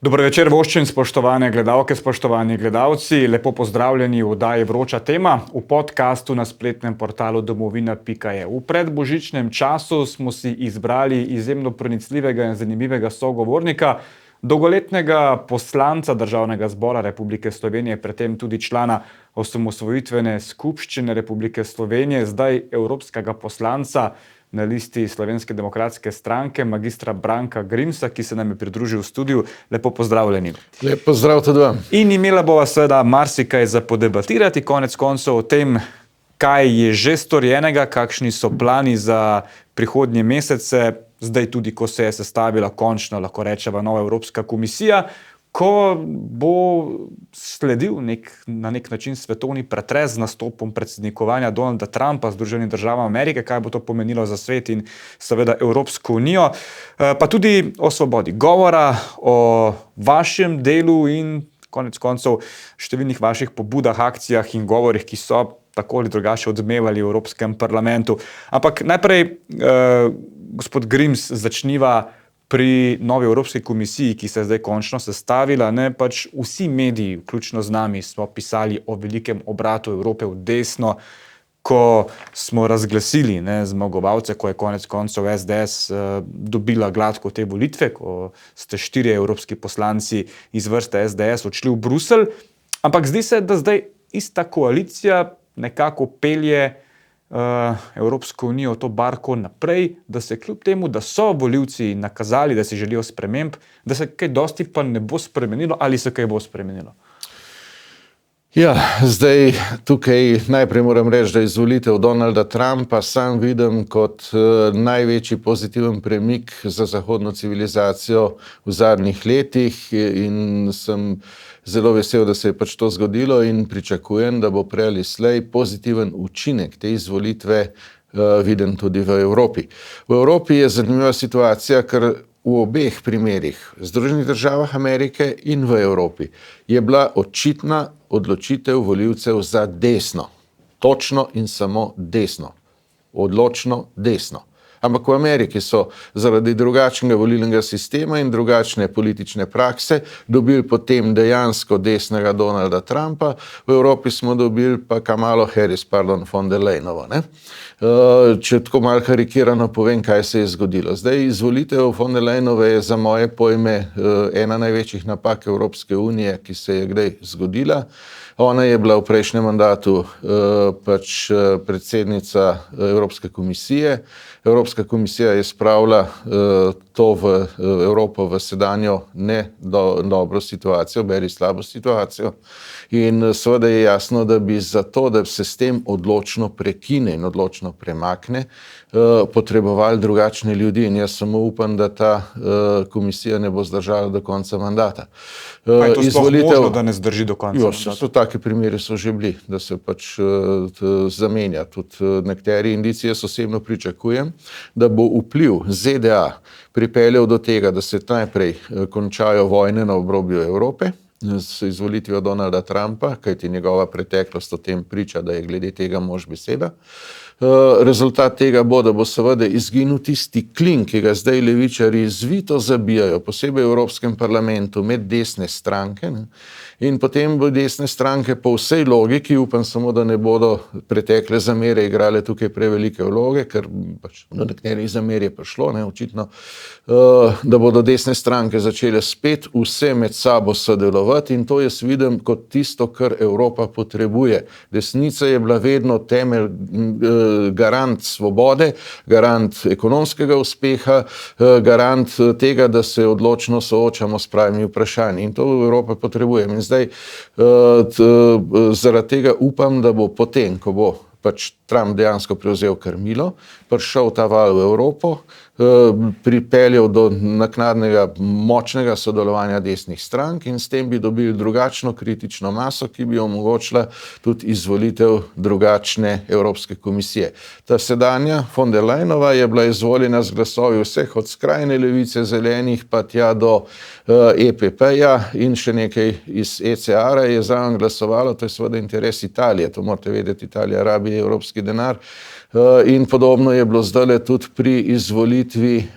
Dobro večer, voščin, spoštovane gledalke, spoštovani gledalci. Lepo pozdravljeni v oddaji Vroča tema, v podkastu na spletnem portalu domovina.je. V predbožičnem času smo si izbrali izjemno pronicljivega in zanimivega sogovornika, dolgoletnega poslanca Državnega zbora Republike Slovenije, predtem tudi člana osamosvojitvene skupščine Republike Slovenije, zdaj evropskega poslanca na listi Slovenske demokratske stranke, magistra Branka Grimsa, ki se nam je pridružil v studiu. Lepo pozdravljeni. Lep pozdrav tudi vam. In imela bova seveda marsikaj za podebatirati, konec koncev o tem, kaj je že storjenega, kakšni so plani za prihodnje mesece, zdaj tudi, ko se je sestavila končno, lahko rečeva, nova Evropska komisija, ko bo sledil na nek način svetovni pretres z nastopom predsednikovanja Donalda Trumpa Združenim državam Amerike, kaj bo to pomenilo za svet in seveda Evropsko unijo, pa tudi o svobodi govora, o vašem delu in konec koncev številnih vaših pobudah, akcijah in govorih, ki so tako ali drugače odmevali v Evropskem parlamentu. Ampak najprej, gospod Grims, začniva pri novi Evropski komisiji, ki se je zdaj končno sestavila. Pač vsi mediji, vključno z nami, smo pisali o velikem obratu Evrope v desno, ko smo razglasili zmagovalce, ko je konec koncev SDS dobila gladko te volitve, ko ste 4 evropski poslanci iz vrste SDS odšli v Bruselj. Ampak zdi se, da zdaj ista koalicija nekako pelje Evropsko unijo to barko naprej, da se kljub temu, da so volivci nakazali, da si želijo sprememb, da se kaj dosti pa ne bo spremenilo, ali se kaj bo spremenilo? Ja, zdaj tukaj najprej moram reči, da izvolitev Donalda Trumpa sam vidim kot največji pozitiven premik za zahodno civilizacijo v zadnjih letih in sem zelo vesel, da se je pač to zgodilo in pričakujem, da bo prej ali slej pozitiven učinek te izvolitve viden tudi v Evropi. V Evropi je zanimiva situacija, ker v obeh primerih, v Združenih državah Amerike in v Evropi, je bila očitna odločitev volivcev za desno. Točno in samo desno. Odločno desno. Ampak v Ameriki so zaradi drugačnega volilnega sistema in drugačne politične prakse dobili potem dejansko desnega Donalda Trumpa, v Evropi smo dobili pa Kamalo Harris, von der Leyenovo. Če tako malo karikirano povem, kaj se je zgodilo. Zdaj, izvolitev von der Leyenove je za moje pojme ena največjih napak Evropske unije, ki se je kdaj zgodila. Ona je bila v prejšnjem mandatu pač predsednica Evropske komisije. Evropska komisija je spravila to v Evropo v sedanjo ne dobro situacijo, beri slabo situacijo. In seveda je jasno, da bi zato, da se s tem odločno prekine in odločno premakne, potrebovali drugačne ljudi in jaz samo upam, da ta komisija ne bo zdržala do konca mandata. Pa je to sploh možno, da ne zdrži do konca mandata? Taki primeri so že bili, da se pač zamenja tudi nekateri indici. Jaz osebno pričakujem, da bo vpliv ZDA pripeljal do tega, da se najprej končajo vojne na obrobju Evrope z izvolitvijo Donalda Trumpa, kajti njegova preteklost o tem priča, da je glede tega mož beseda. Rezultat tega bo, da bo seveda izginil tisti klin, ki ga zdaj levičarji zvito zabijajo, posebej v Evropskem parlamentu, med desne stranke. In potem bo desne stranke po vsej logiki, upam samo, da ne bodo pretekle zamere igrale tukaj prevelike vloge, ker pač do nekaterih zamer je prišlo, očitno, da bodo desne stranke začele spet vse med sabo sodelovati in to jaz vidim kot tisto, kar Evropa potrebuje. Desnica je bila vedno temelj, garant svobode, garant ekonomskega uspeha, garant tega, da se odločno soočamo s pravimi vprašanji. In to Evropa potrebuje. In zdaj zaradi tega upam, da bo potem, ko bo pač Trump dejansko prevzel krmilo, prišel ta val v Evropo, pripeljal do naknadnega močnega sodelovanja desnih strank in s tem bi dobili drugačno kritično maso, ki bi omogočila tudi izvolitev drugačne Evropske komisije. Ta sedanja von der Leyenova je bila izvoljena z glasovi vseh od skrajne levice, zelenih pa tja do EPP-ja in še nekaj iz ECR-a je zraven glasovalo. To je seveda interes Italije, to morate vedeti, Italija rabi evropski denar. In podobno je bilo zdajle tudi pri izvolitvi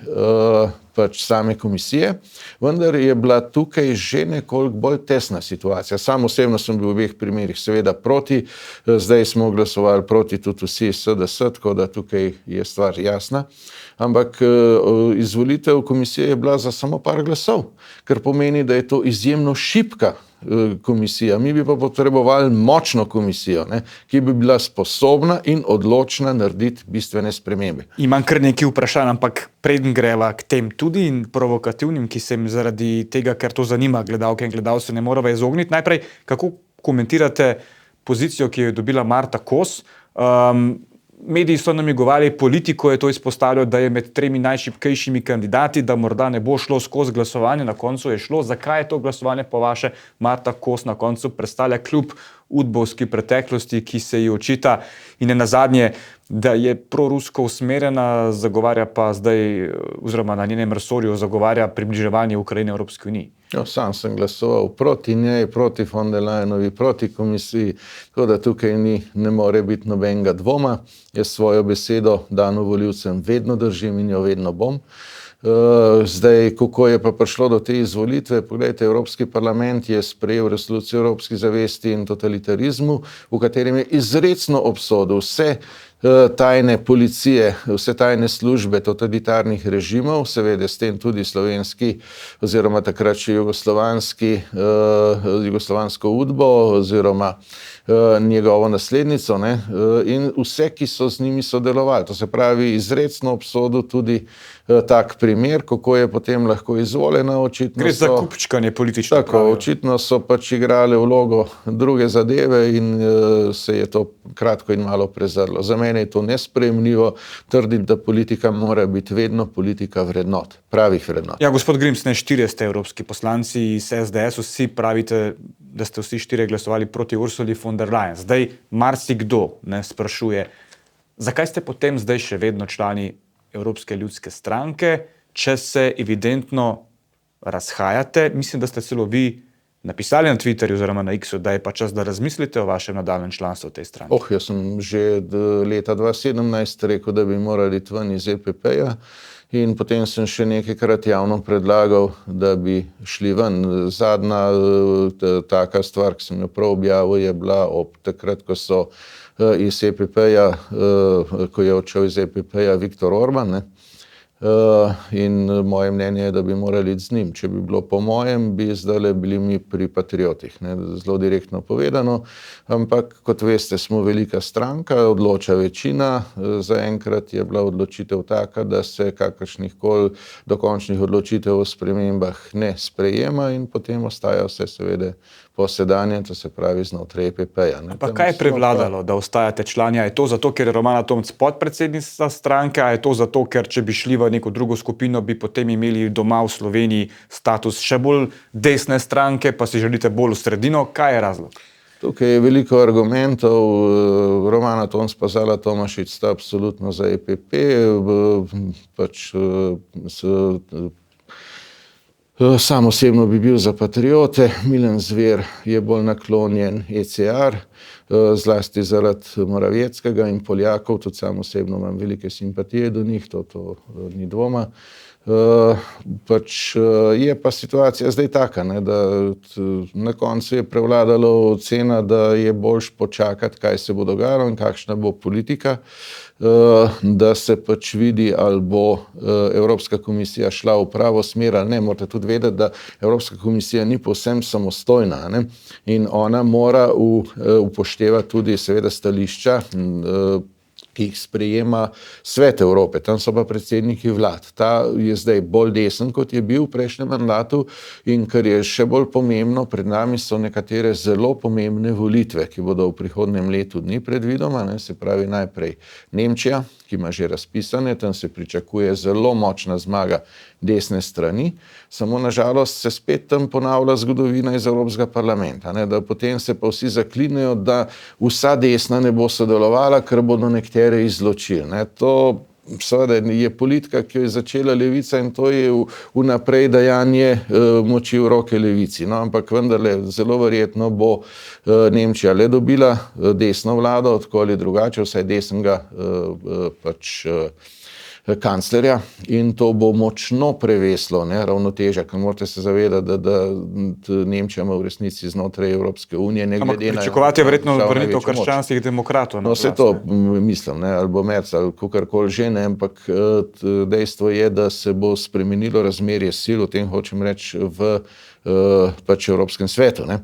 pač same komisije, vendar je bila tukaj že nekoliko bolj tesna situacija. Sam osebno sem bil v obeh primerih seveda proti, zdaj smo glasovali proti tudi vsi SDS, tako da tukaj je stvar jasna, ampak izvolitev komisije je bila za samo par glasov, kar pomeni, da je to izjemno šibka komisija. Mi bi pa potrebovali močno komisijo, ne, ki bi bila sposobna in odločna narediti bistvene spremembe. Imam kar nekaj vprašanj, ampak preden greva k tem tudi in provokativnim, ki se jim zaradi tega, ker to zanima gledalke in gledalce, ne moreva izogniti. Najprej, kako komentirate pozicijo, ki jo je dobila Marta Kos? Mediji so namigovali, politiko je to izpostavljal, da je med 3 najšibkejšimi kandidati, da morda ne bo šlo skozi glasovanje, na koncu je šlo. Zakaj je to glasovanje po vaše Marta Kos na koncu predstavlja kljub udbovski preteklosti, ki se ji očita, in nenazadnje, da je prorusko usmerjena, zagovarja pa zdaj, oziroma na njenem resorju zagovarja približevanje Ukrajine Evropski uniji? Sam sem glasoval proti njej, proti von der Leyenovi, proti komisiji, tako da tukaj ne more biti nobenega dvoma. Jaz svojo besedo dano volivcem vedno držim in jo vedno bom. Zdaj, kako je pa prišlo do te izvolitve? Poglejte, Evropski parlament je sprejel resolucijo o evropski zavesti in totalitarizmu, v katerem je izrecno obsodil vse tajne policije, vse tajne službe totalitarnih režimov, seveda s tem tudi slovenski oziroma takrat še jugoslovansko udbo oziroma njegovo naslednico, ne, in vse, ki so z njimi sodelovali. To se pravi, izrecno obsodil tudi tak primer, kako je potem lahko izvoljena. Gre za kupčkanje politično. Tako, očitno so pač igrali vlogo druge zadeve in se je to kratko in malo prezrlo. Za mene je to nesprejemljivo. Trdim, da politika mora biti vedno politika vrednot, pravih vrednot. Ja, gospod Grims, 4 ste evropski poslanci iz SDS, vsi pravite, da ste vsi 4 glasovali proti Ursuli von der Leyen. Zdaj marsikdo sprašuje, zakaj ste potem zdaj še vedno člani Evropske ljudske stranke, če se evidentno razhajate. Mislim, da ste celo vi napisali na Twitterju oziroma na X-u, da je pa čas, da razmislite o vašem nadaljnjem članstvu v tej stranki. Jaz sem že leta 2017 rekel, da bi morali iti ven iz EPP-ja in potem sem še nekajkrat javno predlagal, da bi šli ven. Zadnja taka stvar, ki sem jo prav objavil, je bila ob takrat, ko so iz EPP-ja, ko je odšel iz EPP-ja Viktor Orban, ne? In moje mnenje je, da bi morali iti z njim. Če bi bilo po mojem, bi zdajle bili mi pri patriotih, ne? Zelo direktno povedano, ampak kot veste, smo velika stranka, odloča večina. Zaenkrat je bila odločitev taka, da se kakršnihkoli dokončnih odločitev o spremembah ne sprejema in potem ostaja vse seveda po sedanjem, to se pravi znotraj EPP-ja. Pa kaj je prevladalo, da ostajate člani? Je to zato, ker je Romana Tomc podpredsednica stranke, a je to zato, ker če bi šli v neko drugo skupino, bi potem imeli doma v Sloveniji status še bolj desne stranke, pa si želite bolj v sredino? Kaj je razlog? Tukaj je veliko argumentov. Romana Tomc pa Zala Tomašič sta absolutno za EPP, pač sam osebno bi bil za patriote, Milan Zver je bolj naklonjen ECR, zlasti zaradi Moravjeckega in Poljakov, tudi sam osebno imam velike simpatije do njih, to ni dvoma. Pač je pa situacija zdaj taka, ne, da na koncu je prevladalo ocena, da je boljš počakati, kaj se bo dogajalo in kakšna bo politika, da se pač vidi, ali bo Evropska komisija šla v pravo smer ali ne. Morate tudi vedeti, da Evropska komisija ni povsem samostojna, ne, in ona mora upoštevati tudi seveda stališča, ki jih sprejema Svet Evrope. Tam so pa predsedniki vlad. Ta je zdaj bolj desen, kot je bil v prejšnjem mandatu, in kar je še bolj pomembno, pred nami so nekatere zelo pomembne volitve, ki bodo v prihodnjem letu dni predvidoma, ne, se pravi najprej Nemčija, ki ima že razpisane, tam se pričakuje zelo močna zmaga desne strani, samo nažalost se spet tam ponavlja zgodovina iz Evropskega parlamenta, ne, da potem se pa vsi zaklinejo, da vsa desna ne bo sodelovala, ker bodo nekatere izločili. Ne. To seveda je politika, ki jo je začela levica, in to je vnaprej dajanje moči v roke levici. No, ampak vendarle zelo verjetno bo Nemčija le dobila desno vlado, tako ali drugače, vsaj desnega pač kanclerja in to bo močno preveslo, ne, ravnotežje, ker morate se zavedati, da Nemčija ima v resnici znotraj Evropske unije, ne glede na... Pričakovati je verjetno vrnitev krščanskih demokratov. No, vse to mislim, ne, ali bo Merz ali kakorkoli že, ne, ampak dejstvo je, da se bo spremenilo razmerje sil, o tem hočem reči, v pač Evropskem svetu, ne.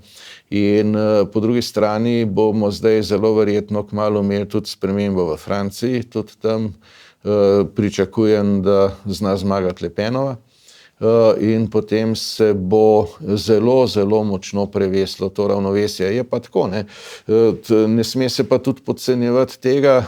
In po drugi strani bomo zdaj zelo verjetno kmalu imeli tudi spremembo v Franciji, tudi tam pričakujem, da zna zmagati Le Penova. In potem se bo zelo, zelo močno preveslo to ravnovesje. Je pa tako, ne. Ne sme se pa tudi podcenjevati tega,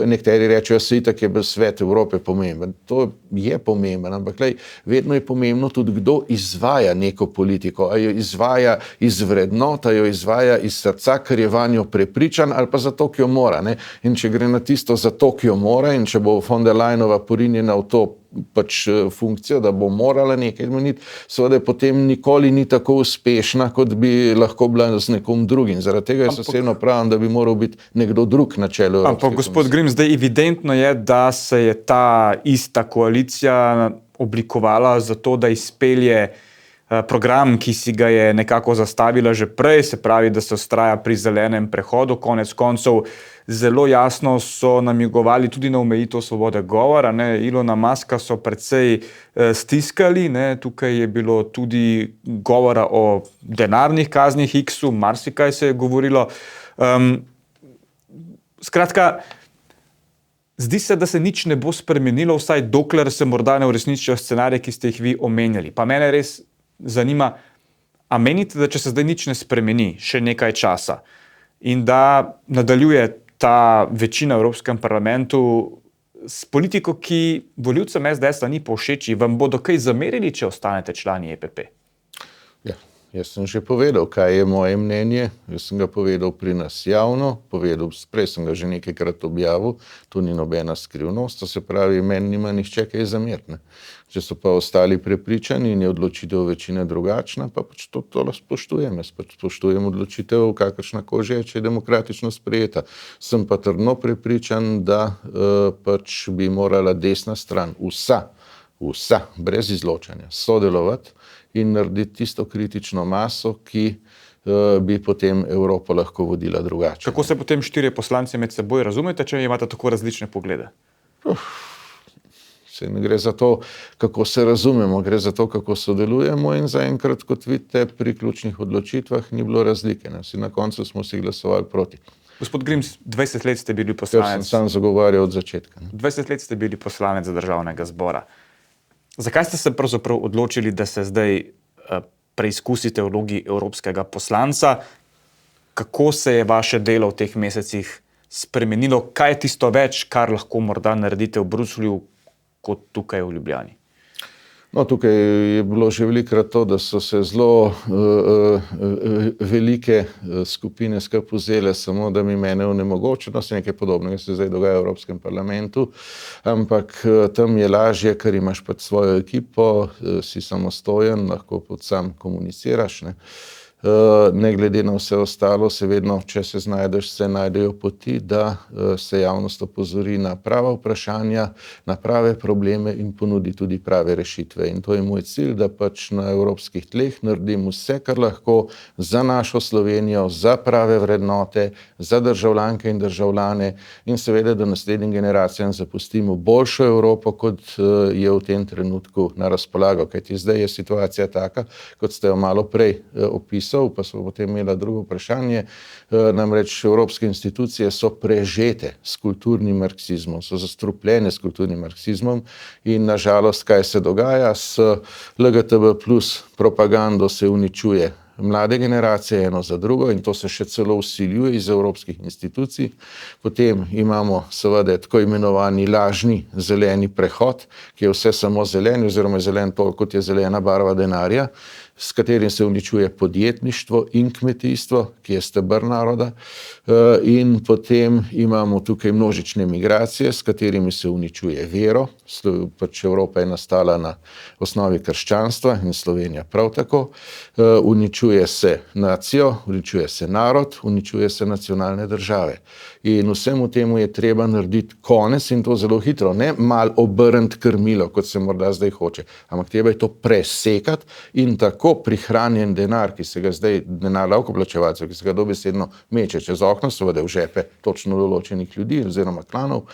nekateri rečejo, se itak je svet Evrope pomemben. To je pomemben, ampak glej, vedno je pomembno tudi, kdo izvaja neko politiko. A jo izvaja iz vrednot, a jo izvaja iz srca, ker je vanjo prepričan, ali pa zato, ki jo mora, ne. In če gre na tisto zato, ki jo mora, in če bo von der Leyenova porinjena v to pač funkcijo, da bo morala nekaj meniti, seveda potem nikoli ni tako uspešna, kot bi lahko bila z nekom drugim. Zaradi tega jaz osebno pravim, da bi moral biti nekdo drug na čelu. Ampak gospod Grims, zdaj evidentno je, da se je ta ista koalicija oblikovala zato, da izpelje program, ki si ga je nekako zastavila že prej, se pravi, da se vztraja pri zelenem prehodu. Konec koncev zelo jasno so namigovali tudi na omejitev svobode govora, ne. Ilona Muska so precej stiskali, ne. Tukaj je bilo tudi govora o denarnih kaznih X-u, marsikaj se je govorilo. Skratka, zdi se, da se nič ne bo spremenilo, vsaj dokler se morda ne uresničijo scenarije, ki ste jih vi omenjali. Pa mene res zanima, a menite, da če se zdaj nič ne spremeni še nekaj časa in da nadaljuje ta večina v Evropskem parlamentu s politiko, ki volivcem SDS-a ni povšeči, vam bodo kaj zamerili, če ostanete člani EPP? Ja, jaz sem že povedal, kaj je moje mnenje. Jaz sem ga povedal pri nas javno, prej sem ga že nekajkrat objavil, to ni nobena skrivnost, to se pravi, meni nima nihče kaj zameriti, ne. Če so pa ostali prepričani in je odločitev večine drugačna, pa pač to spoštujem. Jaz pač spoštujem odločitev, kakršnakoli že, če je demokratično sprejeta. Sem pa trdno prepričan, da pač bi morala desna stran, vsa, brez izločanja, sodelovati in narediti tisto kritično maso, ki bi potem Evropo lahko vodila drugače. Kako se potem štirje poslanci med seboj razumete, če imate tako različne poglede? Se ne gre za to, kako se razumemo, gre za to, kako sodelujemo in zaenkrat, kot vidite, pri ključnih odločitvah ni bilo razlike. Na koncu smo si glasovali proti. Gospod Grims, 20 let ste bili poslanec. Ker sem sam zagovarjal od začetka. 20 let ste bili poslanec Državnega zbora. Zakaj ste se pravzaprav odločili, da se zdaj preizkusite v vlogi evropskega poslanca? Kako se je vaše delo v teh mesecih spremenilo? Kaj je tisto več, kar lahko morda naredite v Bruslju, kot tukaj v Ljubljani? No, tukaj je bilo že velikokrat to, da so se zelo velike skupine skupaj vzele samo, da mi mene onemogočijo. No, se nekaj podobnega se zdaj dogaja v Evropskem parlamentu, ampak tam je lažje, ker imaš pač svojo ekipo, si samostojen, lahko pod sam komuniciraš, ne. Ne glede na vse ostalo, se vedno, če se znajdeš, se najdejo poti, da se javnost opozori na prava vprašanja, na prave probleme in ponudi tudi prave rešitve. In to je moj cilj, da pač na evropskih tleh naredim vse, kar lahko za našo Slovenijo, za prave vrednote, za državljanke in državljane in seveda, da naslednjim generacijam zapustimo boljšo Evropo, kot je v tem trenutku na razpolago. Kajti zdaj je situacija taka, kot ste jo malo prej opisali, pa so potem imela drugo vprašanje, namreč evropske institucije so prežete s kulturnim marksizmom, so zastrupljene s kulturnim marksizmom in nažalost, kaj se dogaja, s LGTB plus propagando se uničuje mlade generacije eno za drugo in to se še celo vsiljuje iz evropskih institucij. Potem imamo seveda tako imenovani lažni zeleni prehod, ki je vse samo zeleni oziroma zelen toliko, kot je zelena barva denarja. s katerim se uničuje podjetništvo in kmetijstvo, ki je steber naroda, in potem imamo tukaj množične migracije, s katerimi se uničuje vero. Pač Evropa je nastala na osnovi krščanstva in Slovenija prav tako. Uničuje se nacijo, uničuje se narod, uničuje se nacionalne države. In vsemu temu je treba narediti konec in to zelo hitro, ne mal obrniti krmilo, kot se morda zdaj hoče, ampak treba je to presekati in tako prihranjen denar, ki se ga zdaj, denar davkoplačevalcev, ki se ga dobesedno meče čez okno, seveda v žepe točno določenih ljudi oziroma klanov,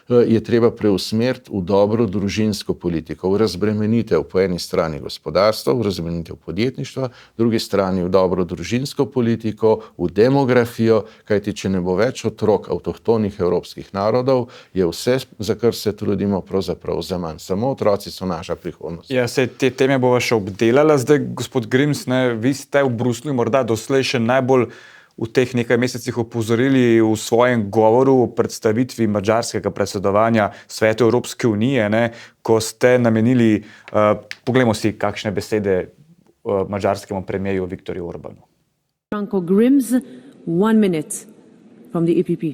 je treba preusmeriti v dobro družinsko politiko, v razbremenitev po eni strani gospodarstva, v razbremenitev podjetništva, v drugi strani v dobro družinsko politiko, v demografijo, kajti če ne bo več otrok avtohtonih evropskih narodov, je vse, za kar se trudimo, pravzaprav zaman. Samo otroci so naša prihodnost. Ja, se te teme bova še obdelala. Zdaj, gospod Grims, vi ste v Bruslju morda doslej še najbolj v teh nekaj mesecih opozorili v svojem govoru o predstavitvi madžarskega predsedovanja Svetu Evropske unije, ko ste namenili, poglejmo si, kakšne besede madžarskemu premierju Viktorju Orbanu. Branko Grims, 1 minute from the EPP.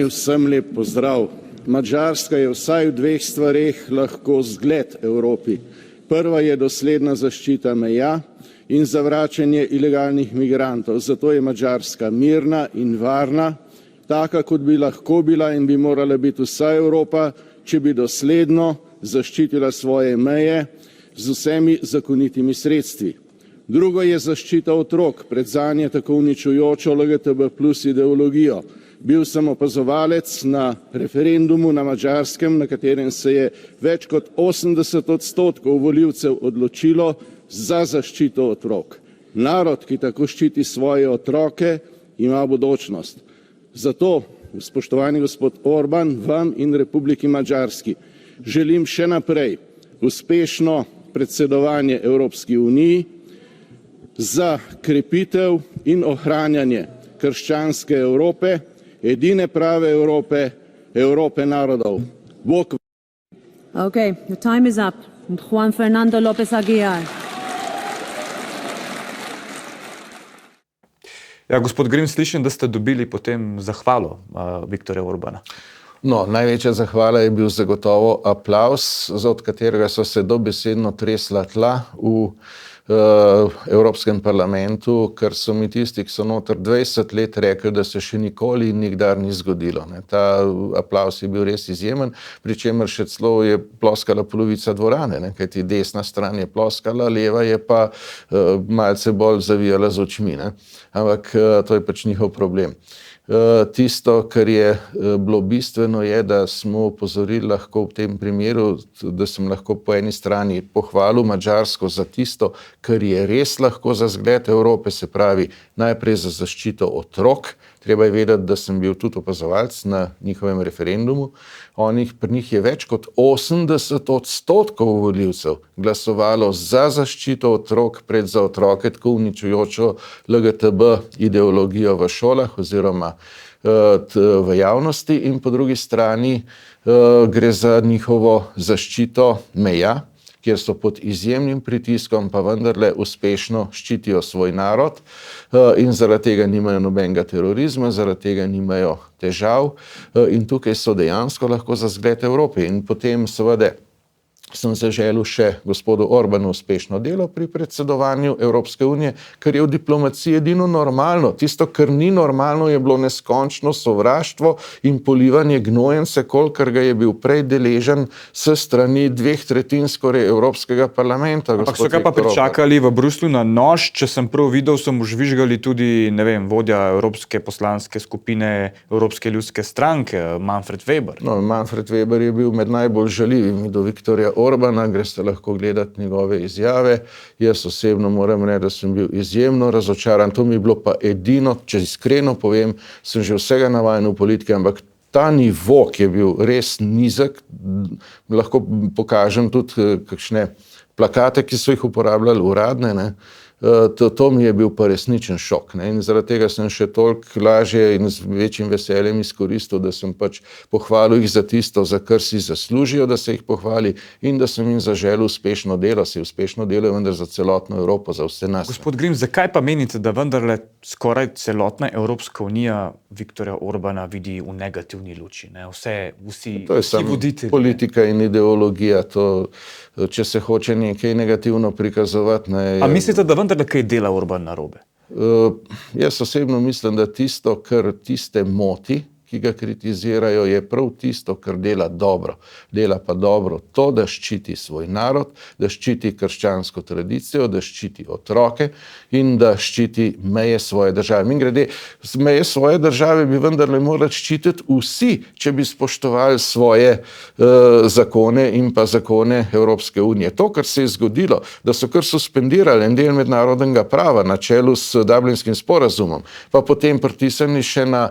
Vsem lep pozdrav. Madžarska je vsaj v 2 stvareh lahko zgled Evropi. Prva je dosledna zaščita meja in zavračanje ilegalnih migrantov. Zato je Madžarska mirna in varna, taka kot bi lahko bila in bi morala biti vsa Evropa, če bi dosledno zaščitila svoje meje z vsemi zakonitimi sredstvi. Drugo je zaščita otrok pred zanje tako uničujočo LGTB plus ideologijo. Bil sem opazovalec na referendumu na Madžarskem, na katerem se je več kot 80% volivcev odločilo za zaščito otrok. Narod, ki tako ščiti svoje otroke, ima bodočnost. Zato, spoštovani gospod Orban, vam in Republiki Madžarski želim še naprej uspešno predsedovanje Evropski uniji za krepitev in ohranjanje krščanske Evrope, edine prave Evrope, Evrope narodov. Bog. Okay, the time is up. Juan Fernando López Aguilar. Ja, gospod Grims, slišim, da ste dobili potem zahvalo Viktorja Orbana. No, največja zahvala je bil zagotovo aplavz, od katerega so se dobesedno tresla tla v Evropskem parlamentu, ker so mi tisti, ki so noter 20 let rekli, da se še nikoli in nikdar ni zgodilo. Ta aplavz je bil res izjemen, pri čemer še celo je ploskala polovica dvorane, kajti desna stran je ploskala, leva je pa malce bolj zavijala z očmi. Ampak to je pač njihov problem. Tisto, kar je bilo bistveno, je, da smo opozorili lahko v tem primeru, da sem lahko po eni strani pohvalil Madžarsko za tisto, kar je res lahko za zgled Evrope, se pravi najprej za zaščito otrok. Treba je vedeti, da sem bil tudi opazovalec na njihovem referendumu. Pri njih je več kot 80% volivcev glasovalo za zaščito otrok pred za otroke tako uničujočo LGTB ideologijo v šolah oziroma v javnosti, in po drugi strani gre za njihovo zaščito meja, kjer so pod izjemnim pritiskom, pa vendarle uspešno ščitijo svoj narod in zaradi tega nimajo nobenega terorizma, zaradi tega nimajo težav in tukaj so dejansko lahko za zgled Evrope. In potem seveda sem zaželil še gospodu Orbanu uspešno delo pri predsedovanju Evropske unije, kar je v diplomaciji edino normalno. Tisto, kar ni normalno, je bilo neskončno sovraštvo in polivanje gnojence, kolikor ga je bil prej deležen s strani 2/3 skoraj Evropskega parlamenta. Ampak so ga pa pričakali v Bruslju na nož, če sem prav videl, so mu žvižgali tudi, ne vem, vodja Evropske poslanske skupine Evropske ljudske stranke, Manfred Weber. No, Manfred Weber je bil med najbolj žaljivimi do Viktorja Orbana, greste lahko gledati njegove izjave. Jaz osebno moram reči, da sem bil izjemno razočaran. To mi je bilo pa edino, če iskreno povem, sem že vsega navajen v politiki, ampak ta nivo, ki je bil res nizek, lahko pokažem tudi kakšne plakate, ki so jih uporabljali uradne, To mi je bil pa resničen šok, ne? In zaradi tega sem še toliko lažje in z večjim veseljem izkoristil, da sem pač pohvalil jih za tisto, za kar si zaslužijo, da se jih pohvali, in da sem jim zaželel uspešno delo. Se uspešno delo je vendar za celotno Evropo, za vse nas. Gospod Grims, zakaj pa menite, da vendarle skoraj celotna Evropska unija Viktorja Orbana vidi v negativni luči? Ne? Vsi voditelji. Politika in ideologija, če se hoče nekaj negativno prikazovati. A mislite, da vendarle kaj dela Orban narobe? Jaz osebno mislim, da tisto, kar tiste moti, ki ga kritizirajo, je prav tisto, kar dela dobro. Dela pa dobro to, da ščiti svoj narod, da ščiti krščansko tradicijo, da ščiti otroke in da ščiti meje svoje države. Mimogrede, meje svoje države bi vendarle morali ščititi vsi, če bi spoštovali svoje zakone in pa zakone Evropske unije. To, kar se je zgodilo, da so kar suspendirali en del mednarodnega prava na čelu s Dublinskim sporazumom, pa potem pritisnili še na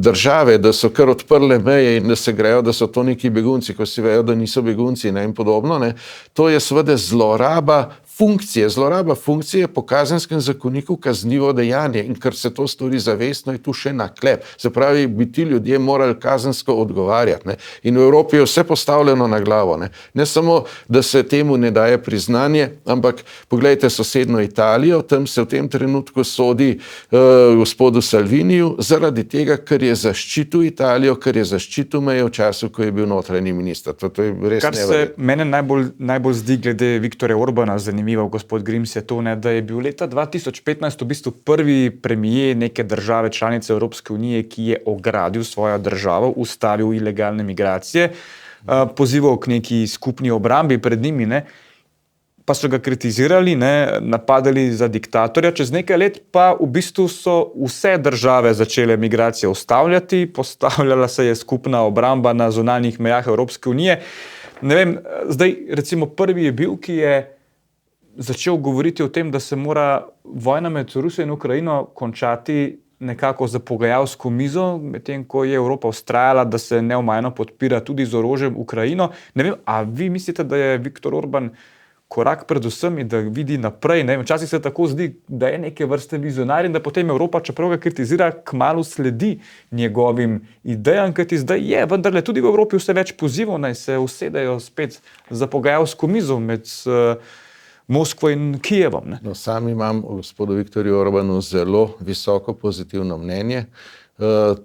države, da so kar odprle meje in da se grejo, da so to neki begunci, ko si vejo, da niso begunci, ne, in podobno, ne. To je seveda zloraba funkcije. Zloraba funkcije po Kazenskem zakoniku kaznivo dejanje, in ker se to stori zavestno, je tu še naklep. Se pravi, bi ti ljudje morali kazensko odgovarjati, ne. In v Evropi je vse postavljeno na glavo, ne. Ne samo, da se temu ne daje priznanje, ampak poglejte sosedno Italijo, tam se v tem trenutku sodi gospodu Salviniju zaradi tega, ker je zaščitil Italijo, ker je zaščitil meje v času, ko je bil notranji minister. To je res Kar se mene najbolj zdi glede Viktorja Orbana zanimivo, gospod Grims, je to, ne, da je bil leta 2015 v bistvu prvi premijer neke države članice Evropske unije, ki je ogradil svojo državo, ustavil ilegalne migracije, pozival k neki skupni obrambi pred njimi, ne. Pa so ga kritizirali, ne, napadali za diktatorja, čez nekaj let pa v bistvu so vse države začele migracije ustavljati, postavljala se je skupna obramba na zunanjih mejah Evropske unije. Ne vem, zdaj recimo prvi je bil, ki je začel govoriti o tem, da se mora vojna med Rusijo in Ukrajino končati nekako za pogajalsko mizo, medtem ko je Evropa vztrajala, da se neomajno podpira tudi z orožjem Ukrajino. Ne vem, a vi mislite, da je Viktor Orban korak predvsem in da vidi naprej? Ne? Včasih se tako zdi, da je neke vrste vizionar in da potem Evropa, čeprav ga kritizira, kmalu sledi njegovim idejam, kajti zdaj je vendarle tudi v Evropi vse več pozivov, naj se usedejo spet za pogajalsko mizo med Moskvo in Kijevom. Ne? No, sam imam o gospodu Viktorju Orbanu zelo visoko pozitivno mnenje,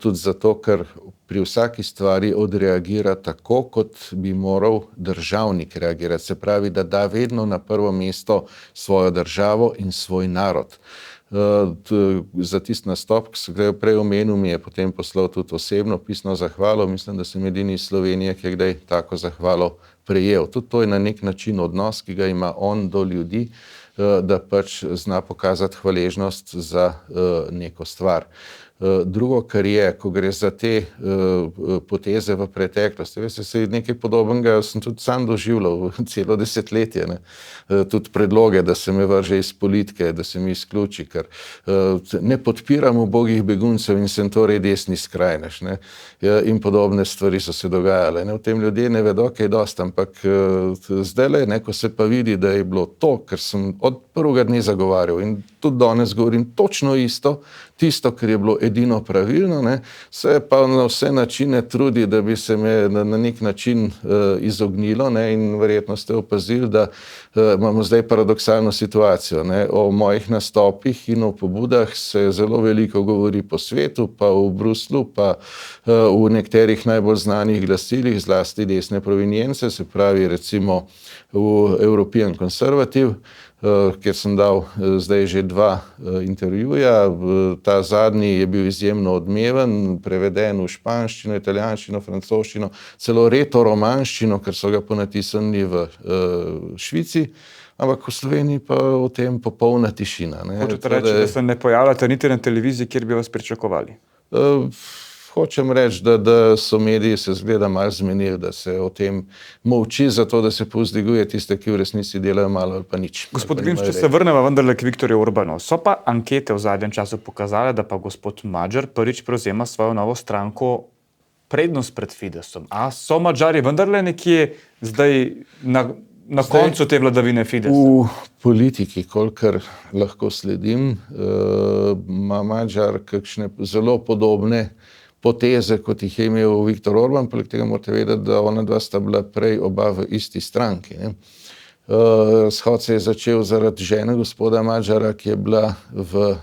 tudi zato, ker pri vsaki stvari odreagira tako, kot bi moral državnik reagirati. Se pravi, da da vedno na prvo mesto svojo državo in svoj narod. Za tisti nastop, ki se ga je prej omenil, mi je potem poslal tudi osebno pisno zahvalo. Mislim, da sem edini iz Slovenije, ki je kdaj tako zahvalo prejel. Tudi to je na nek način odnos, ki ga ima on do ljudi, da pač zna pokazati hvaležnost za neko stvar. Drugo, kar je, ko gre za te poteze v preteklosti, veste, se je nekaj podobnega, sem tudi sam doživljal celo desetletje, ne? Tudi predloge, da se me vrže iz politike, da se mi izključi, ker ne podpiram ubogih beguncev in sem torej desni skrajnež, ne? In podobne stvari so se dogajale. Ne? V tem ljudje ne vedo kaj dosti, ampak zdajle, ne, ko se pa vidi, da je bilo to, kar sem od prvega dne zagovarjal in tudi danes govorim točno isto, tisto, kar je bilo edino pravilno, ne, se pa na vse načine trudi, da bi se me na nek način izognilo, ne, in verjetno ste opazili, da imamo zdaj paradoksalno situacijo, ne. O mojih nastopih in o pobudah se zelo veliko govori po svetu, pa v Bruslju, pa v nekaterih najbolj znanih glasilih, zlasti desne provenience, se pravi recimo v European Conservative, kjer sem dal zdaj že 2 intervjuja. Ta zadnji je bil izjemno odmeven, preveden v španščino, italijanščino, francoščino, celo retoromanščino, ker so ga ponatisnili v Švici, ampak v Sloveniji pa o tem popolna tišina. Hočete reči, da se ne pojavljate niti na televiziji, kjer bi vas pričakovali? Hočem reči, da so mediji se zgleda malo zmenili, da se o tem molči, zato da se povzdiguje tiste, ki v resnici delajo malo ali pa nič. Gospod Grims, če se vrnemo vendarle k Viktorju Orbanu, so pa ankete v zadnjem času pokazale, da pa gospod Magyar prvič prevzema svojo novo stranko prednost pred Fidesom. A so Madžari vendarle nekje zdaj na koncu te vladavine Fidesz? V politiki, kolikor lahko sledim, ima Madžar kakšne zelo podobne poteze, kot jih je imel Viktor Orban, poleg tega morate vedeti, da ona dva sta bila prej oba v isti stranki. Ne. Shod se je začel zaradi žene gospoda Madžara, ki je bila v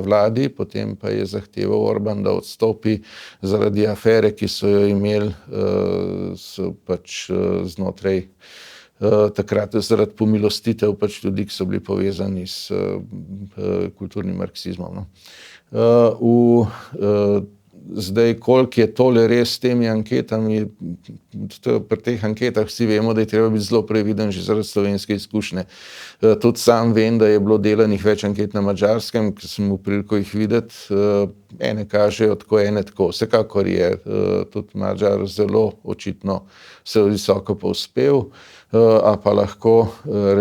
vladi, potem pa je zahteval Orban, da odstopi zaradi afere, ki so jo imeli pač znotraj takrat zaradi pomilostitev pač ljudi, ki so bili povezani s kulturnim marksizmom. No. Zdaj, koliko je tole res s temi anketami, pri teh anketah vsi vemo, da je treba biti zelo previden že zaradi slovenske izkušnje. Tudi sam vem, da je bilo delanih več anket na Madžarskem, ki sem v priliko jih videti, ene kažejo tako, ene tako. Vsekakor je tudi Madžar zelo očitno se visoko povzpel, a pa lahko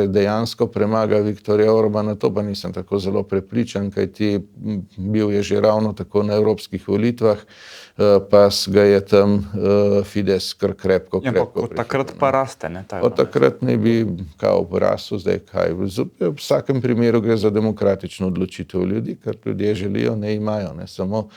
dejansko premaga Viktorja Orbana, to pa nisem tako zelo prepričan, kajti bil je že ravno tako na evropskih volitvah, pa ga je tam Fidesz kar krepko Od takrat pa raste, ne? Od takrat naj bi kao porasel, zdaj kaj. V vsakem primeru gre za demokratično odločitev ljudi, kar ljudje želijo, ne imajo. Ne? Samo,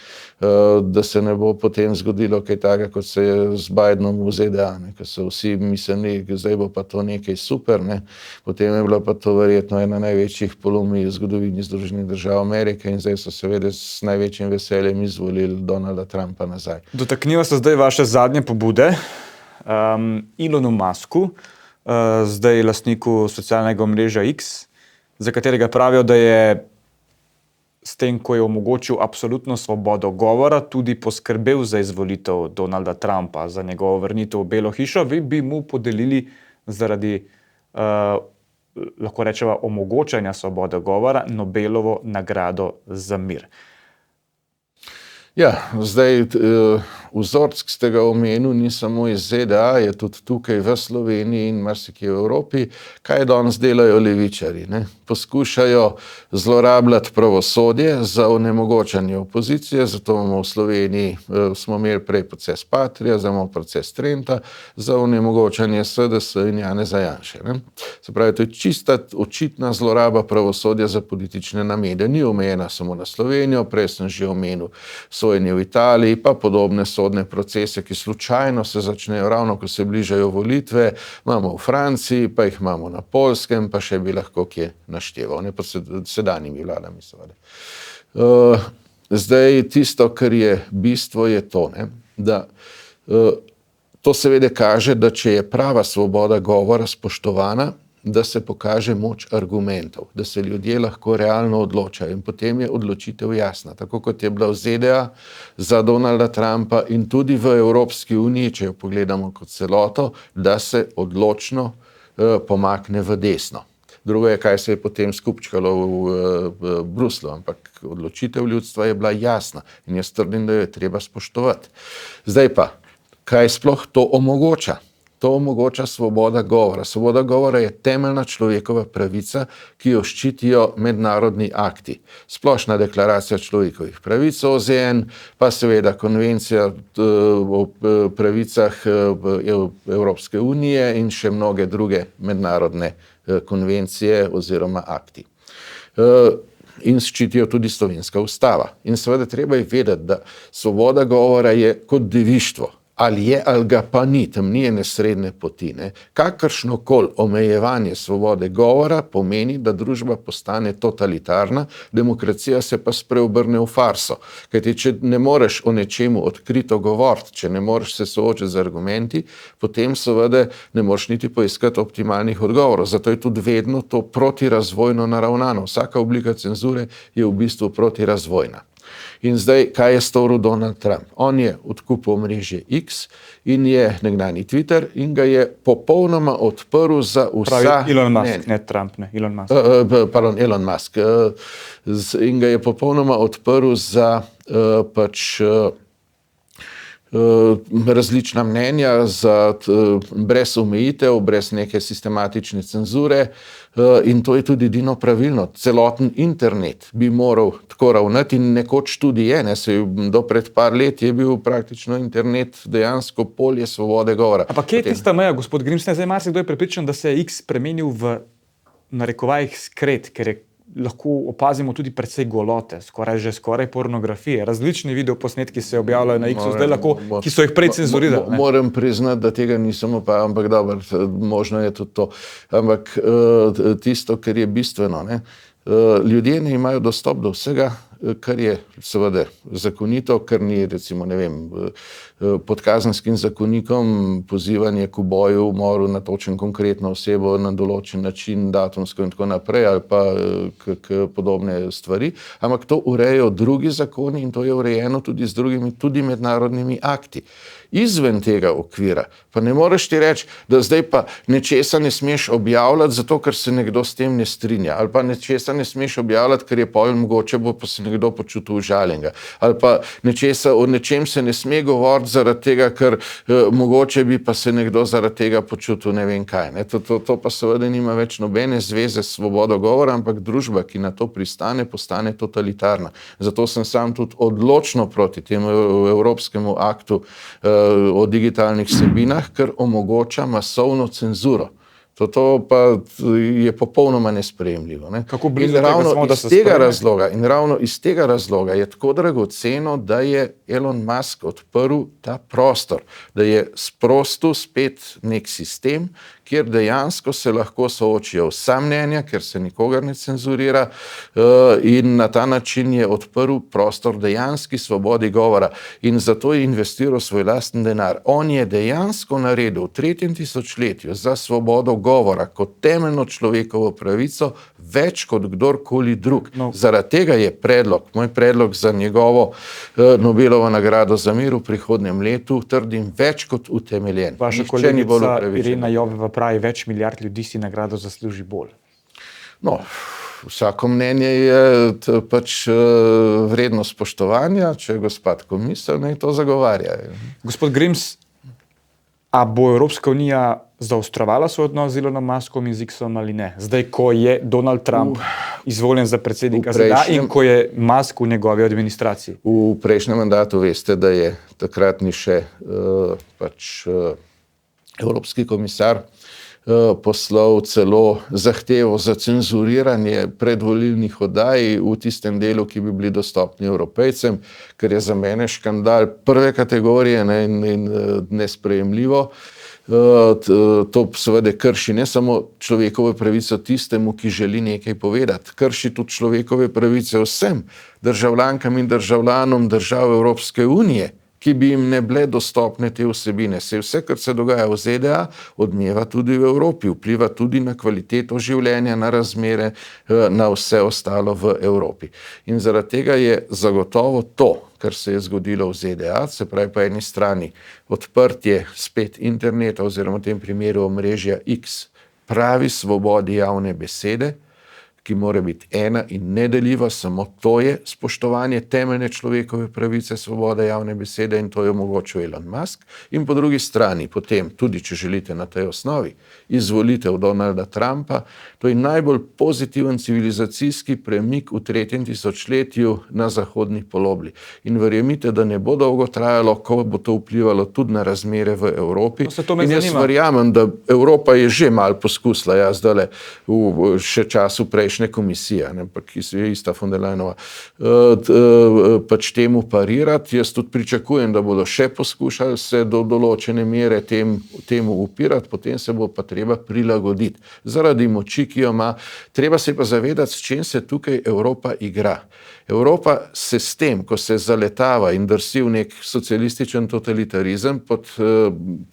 da se ne bo potem zgodilo kaj takega, kot se je z Bidenom v ZDA, ne? Ko so vsi mislili, zdaj bo pa to nekaj super, ne? Potem je bila pa to verjetno ena največjih polomij v zgodovini Združenih držav Amerike in zdaj so seveda s največjim veseljem izvolili Donalda Trumpa nazaj. Dotakniva se zdaj vaše zadnje pobude. Elonu Musku, zdaj lastniku socialnega omrežja X, za katerega pravijo, da je s tem, ko je omogočil absolutno svobodo govora, tudi poskrbel za izvolitev Donalda Trumpa, za njegovo vrnitev v Belo hišo. Vi bi mu podelili zaradi, lahko rečeva, omogočanja svobode govora Nobelovo nagrado za mir. Ja, zdaj vzorc, ki ste ga omenil, ni samo iz ZDA, je tudi tukaj v Sloveniji in marsikje v Evropi. Kaj danes delajo levičarji? Ne? Poskušajo zlorabljati pravosodje za onemogočanje opozicije, zato imamo v Sloveniji, smo imeli prej proces Patria, zdaj imamo proces Trenta, za onemogočanje SDS in Janeza Janše. Ne? Se pravi, to je čista očitna zloraba pravosodja za politične namene. Ni omejena samo na Slovenijo, prej sem že omenil sojenje v Italiji, pa podobne sodne procese, ki slučajno se začnejo ravno, ko se bližajo volitve, imamo v Franciji, pa jih imamo na Poljskem, pa še bi lahko kje našteval, ne pa sedanjimi vladami seveda. Zdaj, tisto, kar je bistvo, je to, ne, da to seveda kaže, da če je prava svoboda govora spoštovana, da se pokaže moč argumentov, da se ljudje lahko realno odločajo in potem je odločitev jasna, tako kot je bila v ZDA za Donalda Trumpa in tudi v Evropski uniji, če jo pogledamo kot celoto, da se odločno pomakne v desno. Drugo je, kaj se je potem skupčkalo v Bruslu, ampak odločitev ljudstva je bila jasna in jaz trdim, da jo je treba spoštovati. Zdaj pa, kaj sploh to omogoča? To omogoča svoboda govora. Svoboda govora je temeljna človekova pravica, ki jo ščitijo mednarodni akti. Splošna deklaracija človekovih pravic OZN, pa seveda konvencija o pravicah Evropske unije in še mnoge druge mednarodne konvencije oziroma akti. In ščitijo tudi slovenska ustava. In seveda treba je vedeti, da svoboda govora je kot devištvo. Ali je, ali ga pa ni, tam ni ene srednje poti. Ne? Kakršnokoli omejevanje svobode govora pomeni, da družba postane totalitarna, demokracija se pa spreobrne v farso. Kajti, če ne moreš o nečemu odkrito govoriti, če ne moreš se soočiti z argumenti, potem seveda ne moreš niti poiskati optimalnih odgovorov. Zato je tudi vedno to protirazvojno naravnano. Vsaka oblika cenzure je v bistvu protirazvojna. In zdaj, kaj je storil Donald Trump? On je odkupil omrežje X in je nekdanji Twitter in ga je popolnoma odprl za vsa... Pravi Elon Musk, ne Trump, ne Elon Musk. Pardon, Elon Musk. In ga je popolnoma odprl za pač različna mnenja, brez omejitev, brez neke sistematične cenzure, in to je tudi edino pravilno. Celoten internet bi moral tako ravnati in nekoč tudi je, ne, do pred par let je bil praktično internet dejansko polje svobode govora. Ampak kje je tista meja, gospod Grims? Zdaj marsikdo je prepričan, da se je X spremenil v narekovajih skret, ker je lahko opazimo tudi precej golote, skoraj pornografije. Različni videoposnetki se objavljajo na X-u, zdaj lahko, ki so jih prej cenzurirali. Moram priznati, da tega nisem opazil, ampak dobro, možno je tudi to. Ampak tisto, kar je bistveno, ne, ljudje ne imajo dostop do vsega, kar je seveda zakonito, kar ni recimo, ne vem, pod kazenskim zakonikom pozivanje k uboju, umoru na točen konkretno osebo na določen način, datumsko in tako naprej, ali pa k podobne stvari, ampak to urejajo drugi zakoni in to je urejeno tudi z drugimi, tudi mednarodnimi akti. Izven tega okvira pa ne moreš ti reči, da zdaj pa nečesa ne smeš objavljati, zato ker se nekdo s tem ne strinja, ali pa nečesa ne smeš objavljati, ker je pol mogoče bo pa se nekdo počutil užaljenega, ali pa nečesa, o nečem se ne sme govoriti zaradi tega, ker mogoče bi pa se nekdo zaradi tega počutil ne vem kaj. Ne? To pa seveda nima več nobene zveze s svobodo govora, ampak družba, ki na to pristane, postane totalitarna. Zato sem sam tudi odločno proti temu evropskemu aktu o digitalnih vsebinah, ker omogoča masovno cenzuro. To pa je popolnoma nesprejemljivo. Ne? Kako blizu tega smo, da se sprejme? In ravno iz tega razloga je tako dragoceno, da je Elon Musk odprl ta prostor, da je sprostil spet nek sistem, kjer dejansko se lahko soočijo vsa mnenja, ker se nikogar ne cenzurira, in na ta način je odprl prostor dejanski svobodi govora in zato je investiral svoj lasten denar. On je dejansko naredil v 3. tisočletju za svobodo govora kot temeljno človekovo pravico več kot kdorkoli drug. Zaradi tega je moj predlog za njegovo Nobelovo nagrado za mir v prihodnjem letu, trdim, več kot utemeljen. Vaša kolegica Irena Joveva pravi, več milijard ljudi si nagrado zasluži bolj. No, vsako mnenje je pač vredno spoštovanja, če je gospa tako misli, naj to zagovarja. Gospod Grims, a bo Evropska unija zaostrovala svoj odnos z Elonom Muskom in z X-om ali ne? Zdaj, ko je Donald Trump izvoljen za predsednika ZDA in ko je Musk v njegovi administraciji. V prejšnjem mandatu veste, da je takratni še evropski komisar poslal celo zahtevo za cenzuriranje predvolilnih oddaj v tistem delu, ki bi bili dostopni Evropejcem, kar je za mene škandal prve kategorije in nesprejemljivo. To seveda krši ne samo človekove pravice tistemu, ki želi nekaj povedati, krši tudi človekove pravice vsem državljankam in državljanom držav Evropske unije, ki bi jim ne bile dostopne te vsebine. Vse, kar se dogaja v ZDA, odmeva tudi v Evropi, vpliva tudi na kvaliteto življenja, na razmere, na vse ostalo v Evropi. In zaradi tega je zagotovo to, kar se je zgodilo v ZDA, se pravi po eni strani odprtje spet interneta oziroma v tem primeru omrežja X, pravi svobodi javne besede, ki mora biti ena in nedeljiva, samo to je spoštovanje temeljne človekove pravice, svobode javne besede in to je omogočil Elon Musk. In po drugi strani potem, tudi če želite na tej osnovi, izvolitev Donalda Trumpa, to je najbolj pozitiven civilizacijski premik v 3. tisočletju na zahodni polobli. In verjemite, da ne bo dolgo trajalo, ko bo to vplivalo tudi na razmere v Evropi. In jaz verjamem, da Evropa je že malo poskusila, zdajle v še času prejšnje komisije, ki je ista von der Leyenova, pač temu parirati. Jaz tudi pričakujem, da bodo še poskušali se do določene mere temu upirati, potem se bo pa treba prilagoditi. Zaradi moči, ki jo ima, treba se pa zavedati, s čim se tukaj Evropa igra. Evropa se s tem, ko se zaletava in drsi v nek socialističen totalitarizem pod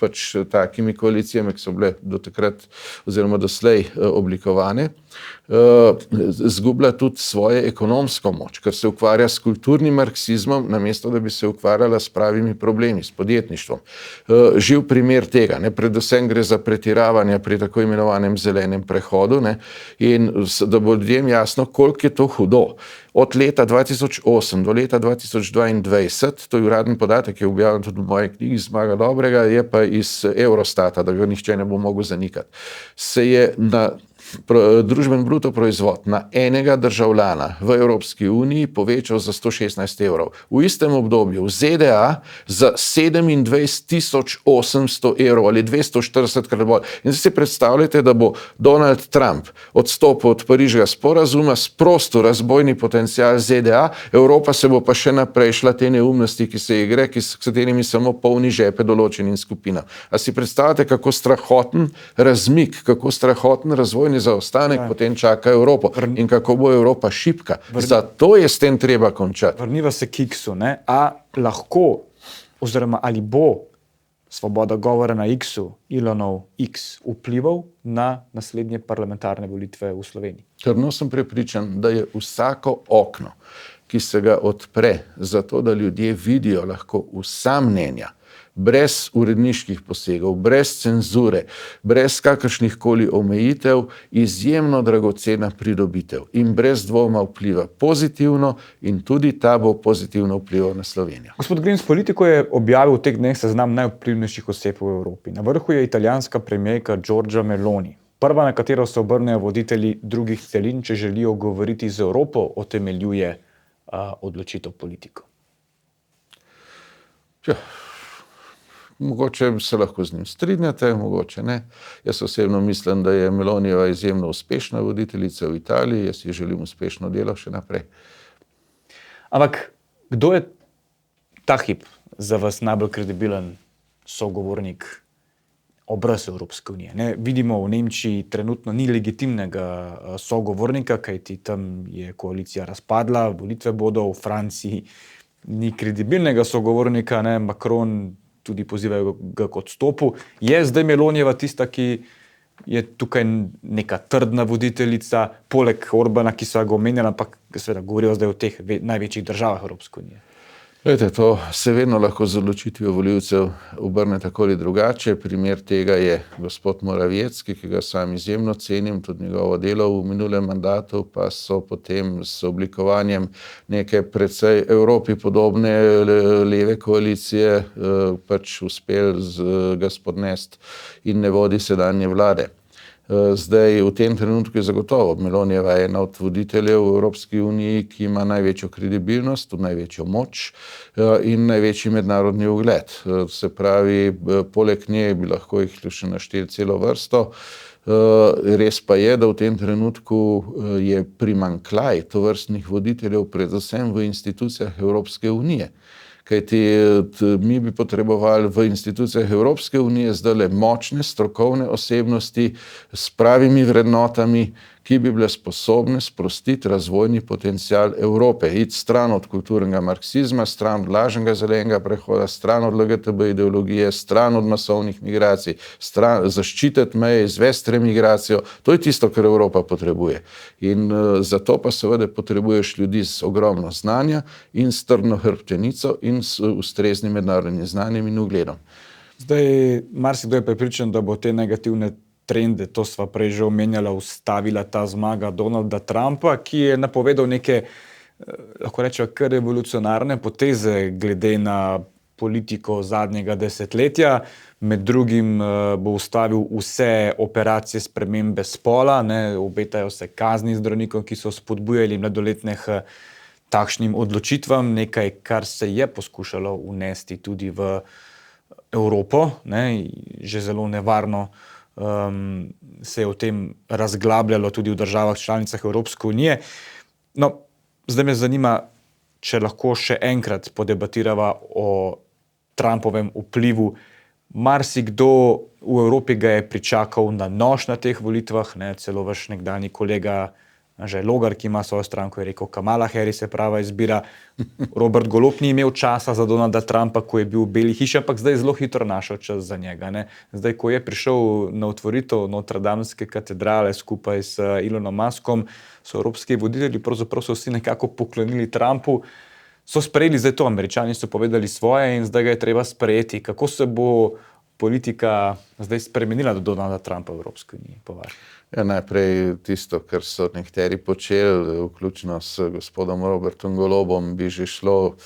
pač takimi koalicijami, ki so bile do takrat oziroma doslej oblikovane, izgublja tudi svojo ekonomsko moč, ker se ukvarja s kulturnim marksizmom, namesto da bi se ukvarjala s pravimi problemi, s podjetništvom. Živ primer tega, ne, predvsem gre za pretiravanje pri tako imenovanem zelenem prehodu, ne, in da bo ljudem jasno, koliko je to hudo. Od leta 2008 do leta 2022, to je uradni podatek, ki je objavljen tudi v moji knjigi Zmaga dobrega, je pa iz Eurostata, da ga nihče ne bo mogel zanikati, se je na družben bruto proizvod na enega državljana v Evropski uniji povečal za 116 evrov. V istem obdobju v ZDA za 27.800 evrov ali 240 krat bolj. In zdaj si predstavljate, da bo Donald Trump odstopil od Pariškega sporazuma, sprostil razbojni potencial ZDA, Evropa se bo pa še naprej šla te neumnosti, ki se igre, s katerimi samo polni žepe določenim skupinam. A si predstavljate, kako strahoten razmik, kako strahoten razvojni zaostanek potem čaka Evropo in kako bo Evropa šibka. Zato je s tem treba končati. Vrniva se k X-u, ne? A lahko, oziroma ali bo svoboda govora na X-u, Elonov X, vplival na naslednje parlamentarne volitve v Sloveniji? Trdno sem prepričan, da je vsako okno, ki se ga odpre, zato da ljudje vidijo lahko vsa mnenja, brez uredniških posegov, brez cenzure, brez kakršnih koli omejitev, izjemno dragocena pridobitev in brez dvoma vpliva pozitivno in tudi ta bo pozitivno vplival na Slovenijo. Gospod Grims, Politico je objavil v teh dneh seznam najvplivnejših oseb v Evropi. Na vrhu je italijanska premierka Giorgia Meloni. Prva, na katero se obrnejo voditelji drugih celin, če želijo govoriti z Evropo, utemeljuje odločitev Politico. Ja. Mogoče se lahko z njim strinjate, mogoče ne. Jaz osebno mislim, da je Melonijeva izjemno uspešna voditeljica v Italiji, jaz ji želim uspešno delo še naprej. Ampak kdo je ta hip za vas najbolj kredibilen sogovornik, obraz Evropske unije? Ne, vidimo, v Nemčiji trenutno ni legitimnega sogovornika, kajti tam je koalicija razpadla, volitve bodo, v Franciji ni kredibilnega sogovornika, ne, Macron tudi pozivajo ga k odstopu. Je zdaj Melonijeva tista, ki je tukaj neka trdna voditeljica, poleg Orbana, ki so ga omenjali, ampak seveda govorijo zdaj o teh največjih državah Evropske unije? Glejte, to se vedno lahko z odločitvijo volivcev obrne tako ali drugače. Primer tega je gospod Morawiecki, ki ga sam izjemno cenim, tudi njegovo delo v minulem mandatu, pa so potem s oblikovanjem neke precej Evropi podobne leve koalicije pač uspeli ga spodnesti in ne vodi sedanje vlade. Zdaj, v tem trenutku je zagotovo Melonijeva ena od voditeljev v Evropski uniji, ki ima največjo kredibilnost, tudi največjo moč in največji mednarodni ugled. Se pravi, poleg nje bi lahko jih še našteli celo vrsto. Res pa je, da v tem trenutku je primanjkljaj tovrstnih voditeljev predvsem v institucijah Evropske unije. Kajti mi bi potrebovali v institucijah Evropske unije zdajle močne, strokovne osebnosti s pravimi vrednotami, ki bi bile sposobne sprostiti razvojni potencial Evrope, iti stran od kulturnega marksizma, stran od lažnega zelenega prehoda, stran od LGTB ideologije, stran od masovnih migracij, zaščititi meje, izvesti remigracijo. To je tisto, kar Evropa potrebuje. In zato pa seveda potrebuješ ljudi z ogromno znanja in s trdno hrbtenico in s ustreznim mednarodnim znanjem in ugledom. Zdaj, marsikdo je prepričan, da bo te negativne trende, to sva prej že omenjala, ustavila ta zmaga Donalda Trumpa, ki je napovedal neke, lahko rečejo, kar revolucionarne poteze glede na politiko zadnjega desetletja. Med drugim bo ustavil vse operacije spremembe spola, ne, obetajo se kazni zdravnikom, ki so spodbujali mladoletne k takšnim odločitvam, nekaj, kar se je poskušalo unesti tudi v Evropo, ne, že zelo nevarno se je o tem razglabljalo tudi v državah članicah Evropske unije. No, zdaj me zanima, če lahko še enkrat podebatirava o Trumpovem vplivu. Marsikdo v Evropi ga je pričakal na nož na teh volitvah, ne, celo vaš nekdanji kolega Že Logar, ki ima svojo stranko, je rekel, Kamala Harris je prava izbira. Robert Golob ni imel časa za Donalda Trumpa, ko je bil v Beli hiši, ampak zdaj je zelo hitro našel čas za njega. Ne? Zdaj, ko je prišel na otvoritev Notre-Dameske katedrale skupaj s Elonom Muskom, so evropski voditelji pravzaprav so vsi nekako poklonili Trumpu. So sprejeli zdaj to, Američani so povedali svoje in zdaj ga je treba sprejeti. Kako se bo politika zdaj spremenila do Donalda Trumpa v Evropski uniji, po vašem? Ja, najprej tisto, kar so nekateri počeli, vključno s gospodom Robertom Golobom, bi že šlo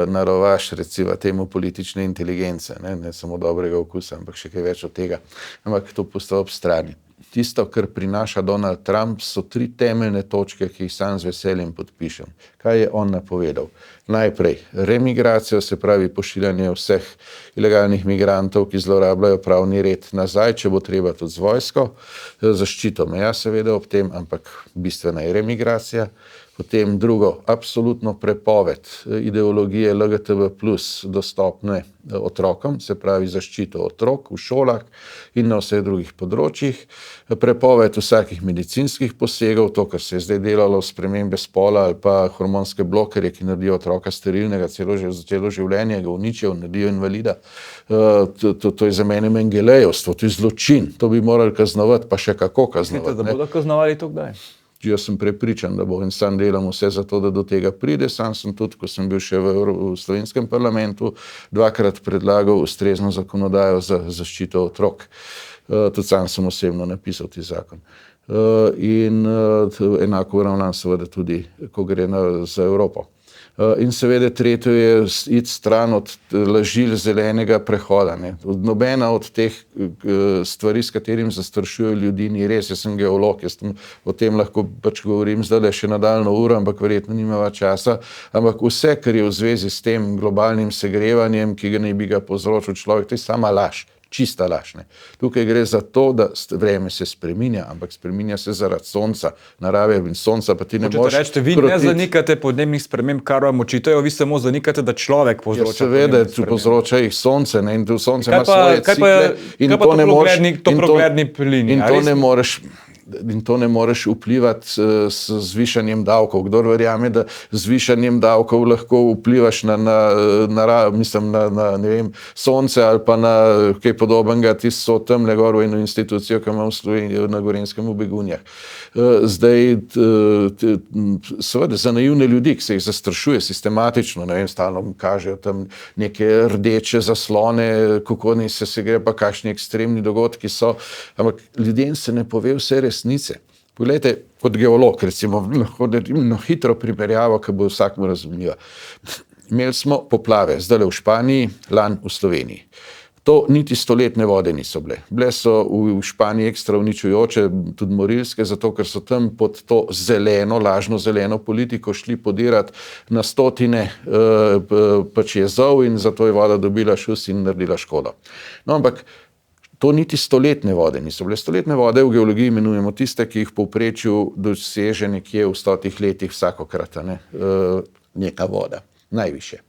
na rovaš, recimo, temu politične inteligence, ne samo dobrega okusa, ampak še kaj več od tega. Ampak to pusto ob strani. Tisto, kar prinaša Donald Trump, so 3 temeljne točke, ki jih sam z veseljem podpišem. Kaj je on napovedal? Najprej remigracijo, se pravi pošiljanje vseh ilegalnih migrantov, ki zlorabljajo pravni red nazaj, če bo treba tudi z vojsko, zaščito meja seveda ob tem, ampak bistvena je remigracija. Potem drugo, absolutno prepoved ideologije LGTB+ dostopne otrokom, se pravi zaščito otrok v šolah in na vseh drugih področjih. Prepoved vsakih medicinskih posegov, to, kar se je zdaj delalo, spremembe spola ali pa hormonske blokerje, ki naredijo otroka sterilnega celo življenje, ga uničijo, naredijo invalida. To je za mene mengelejevstvo, to je zločin, to bi morali kaznovati, pa še kako kaznovati. Mislite, da bodo kaznovali to kdaj? Jaz sem prepričan, da bo in sam delam vse za to, da do tega pride. Sam sem tudi, ko sem bil še v slovenskem parlamentu, 2-krat predlagal ustrezno zakonodajo za zaščito otrok. Tudi sam sem osebno napisal ti zakon. In enako ravnam seveda tudi, ko gre za Evropo. In seveda tretje je iti stran od lažil zelenega prehoda. Ne. Nobena od teh stvari, s katerim zastrašujejo ljudi, ni res. Jaz sem geolog, o tem lahko pač govorim zdaj še nadaljno uro, ampak verjetno nimava časa. Ampak vse, kar je v zvezi s tem globalnim segrevanjem, ki ga ne bi ga povzročil človek, to je sama laž. Čista laž. Ne. Tukaj gre za to, da vreme se spreminja, ampak spreminja se zaradi sonca, narave in sonca, pa ti ne moreš rečete, vi ne zanikate podnebnih sprememb, kar vam očitajo, vi samo zanikate, da človek povzroča. Seveda, povzroča jih sonce, ne, in sonce ima svoje cikle. Kaj pa toplogredni plini? In to ne moreš vplivati s zvišanjem davkov. Kdor verjame, da z zvišanjem davkov lahko vplivaš na ne vem, sonce ali pa na kaj podobnega, ti so tamle gor v eno institucijo, ki ima v Sloveniji na Gorenjskem v Begunjah. Zdaj, seveda, za naivne ljudi, ki se jih zastrašuje sistematično, ne vem, stalno kažejo tam neke rdeče zaslone, kako ne se gre, pa kakšni ekstremni dogodki so, ampak ljudem se ne pove vse resnice. Poglejte, kot geolog, recimo, lahko hitro primerjavo, ki bo vsakmu razumljiva. Imeli smo poplave, zdaj v Španiji, lani v Sloveniji. To niti stoletne vode niso bile. Bile so v Španiji ekstra uničujoče, tudi morilske, zato ker so tam pod to zeleno, lažno zeleno politiko šli podirati na stotine pač jezov in zato je voda dobila šus in naredila škodo. No, ampak to niti stoletne vode niso bile. Stoletne vode v geologiji imenujemo tiste, ki jih povprečju doseže nekje v 100 letih vsakokrat, neka voda, najvišje.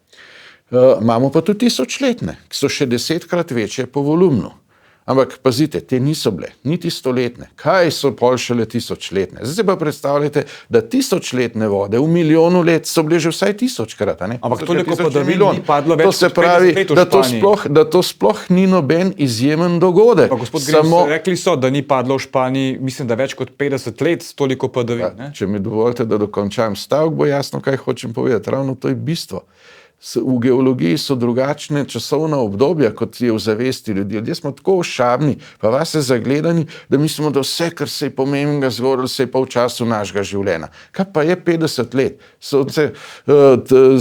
Imamo pa tudi tisočletne, ki so še 10-krat večje po volumnu. Ampak pazite, te niso bile, niti stoletne. Kaj so pol šele tisočletne? Zdaj pa predstavljate, da tisočletne vode v milijonu let so bile že vsaj 1000-krat. Ampak toliko padavin ni padlo več kot 50 let v Španiji. Da to sploh ni noben izjemen dogodek. Pa gospod Grims, rekli so, da ni padlo v Španiji, mislim, da več kot 50 let toliko padavin. Ja, če mi dovolite, da dokončam stavek, bo jasno, kaj hočem povedati. Ravno to je bistvo. V geologiji so drugačne časovna obdobja, kot je v zavesti ljudi. Ljudje smo tako ošabni, pa vase zagledani, da mislimo, da vse, kar se je pomembnega zgodilo, se je pa v času našega življenja. Kaj pa je 50 let?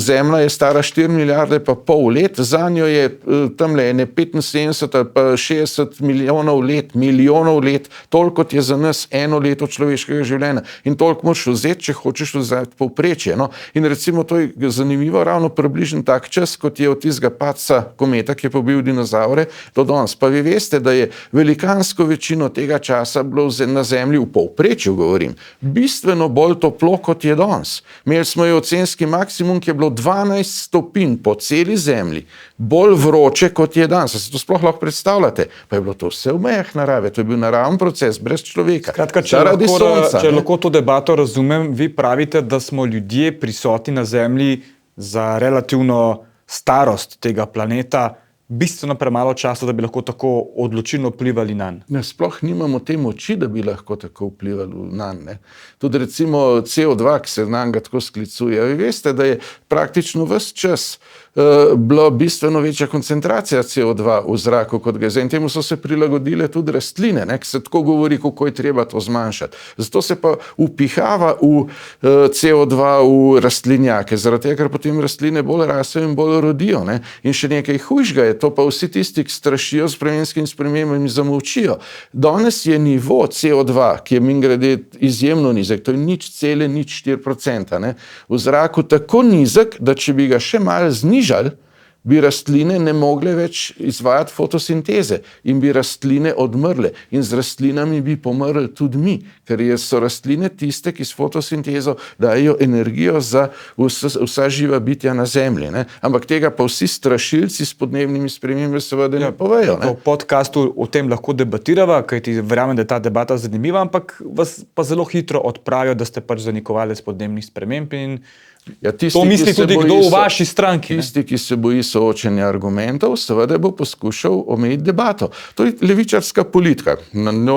Zemlja je stara 4 milijarde pa pol let, za njo je tamle 75 ali pa 60 milijonov let, toliko je za nas eno leto človeškega življenja. In toliko moraš vzeti, če hočeš vzeti povprečje. No? In recimo to je zanimivo ravno približiti približno tak čas, kot je od tistega padca kometa, ki je pobil dinozaure, do danes. Pa vi veste, da je velikansko večino tega časa bilo na Zemlji, v povprečju govorim, bistveno bolj toplo, kot je danes. Imeli smo je ocenski maksimum, ki je bilo 12 stopinj po celi Zemlji, bolj vroče, kot je danes. Se to sploh lahko predstavljate? Pa je bilo to vse v mejah narave, to je bil naraven proces, brez človeka. Skratka, če lahko to debato razumem, vi pravite, da smo ljudje prisotni na Zemlji za relativno starost tega planeta bistveno premalo časa, da bi lahko tako odločilno vplivali nanj. Ne, sploh nimamo te moči, da bi lahko tako vplivali nanj. Ne. Tudi recimo CO2, ki se nanj ga tako sklicuje. Vi veste, da je praktično ves čas bila bistveno večja koncentracija CO2 v zraku kot ga je. In temu so se prilagodile tudi rastline, ne, ki se tako govori, kako je treba to zmanjšati. Zato se pa upihava v CO2 v rastlinjake, zaradi tega, ker potem rastline bolj rasejo in bolj rodijo. Ne. In še nekaj hujšega je, to pa vsi tisti, ki strašijo s vremenskimi spremembami, zamolčijo. Danes je nivo CO2, ki je mimogrede izjemno nizek, to je 0,04%, ne, v zraku tako nizek, da če bi ga še malo znižali, bi rastline ne mogle več izvajati fotosinteze in bi rastline odmrle. In z rastlinami bi pomrli tudi mi, ker so rastline tiste, ki s fotosintezo dajo energijo za vsa živa bitja na Zemlji. Ne? Ampak tega pa vsi strašilci s podnebnimi spremembami seveda ne povejo. Ne? V podcastu o tem lahko debatirava, kajti verjamem, da je ta debata zanimiva, ampak vas pa zelo hitro odpravijo, da ste pač zanikovalec podnebnih sprememb in to misli tudi kdo v vaši stranki. Tisti, ki se boji soočenja argumentov, seveda bo poskušal omejiti debato. To je levičarska politika.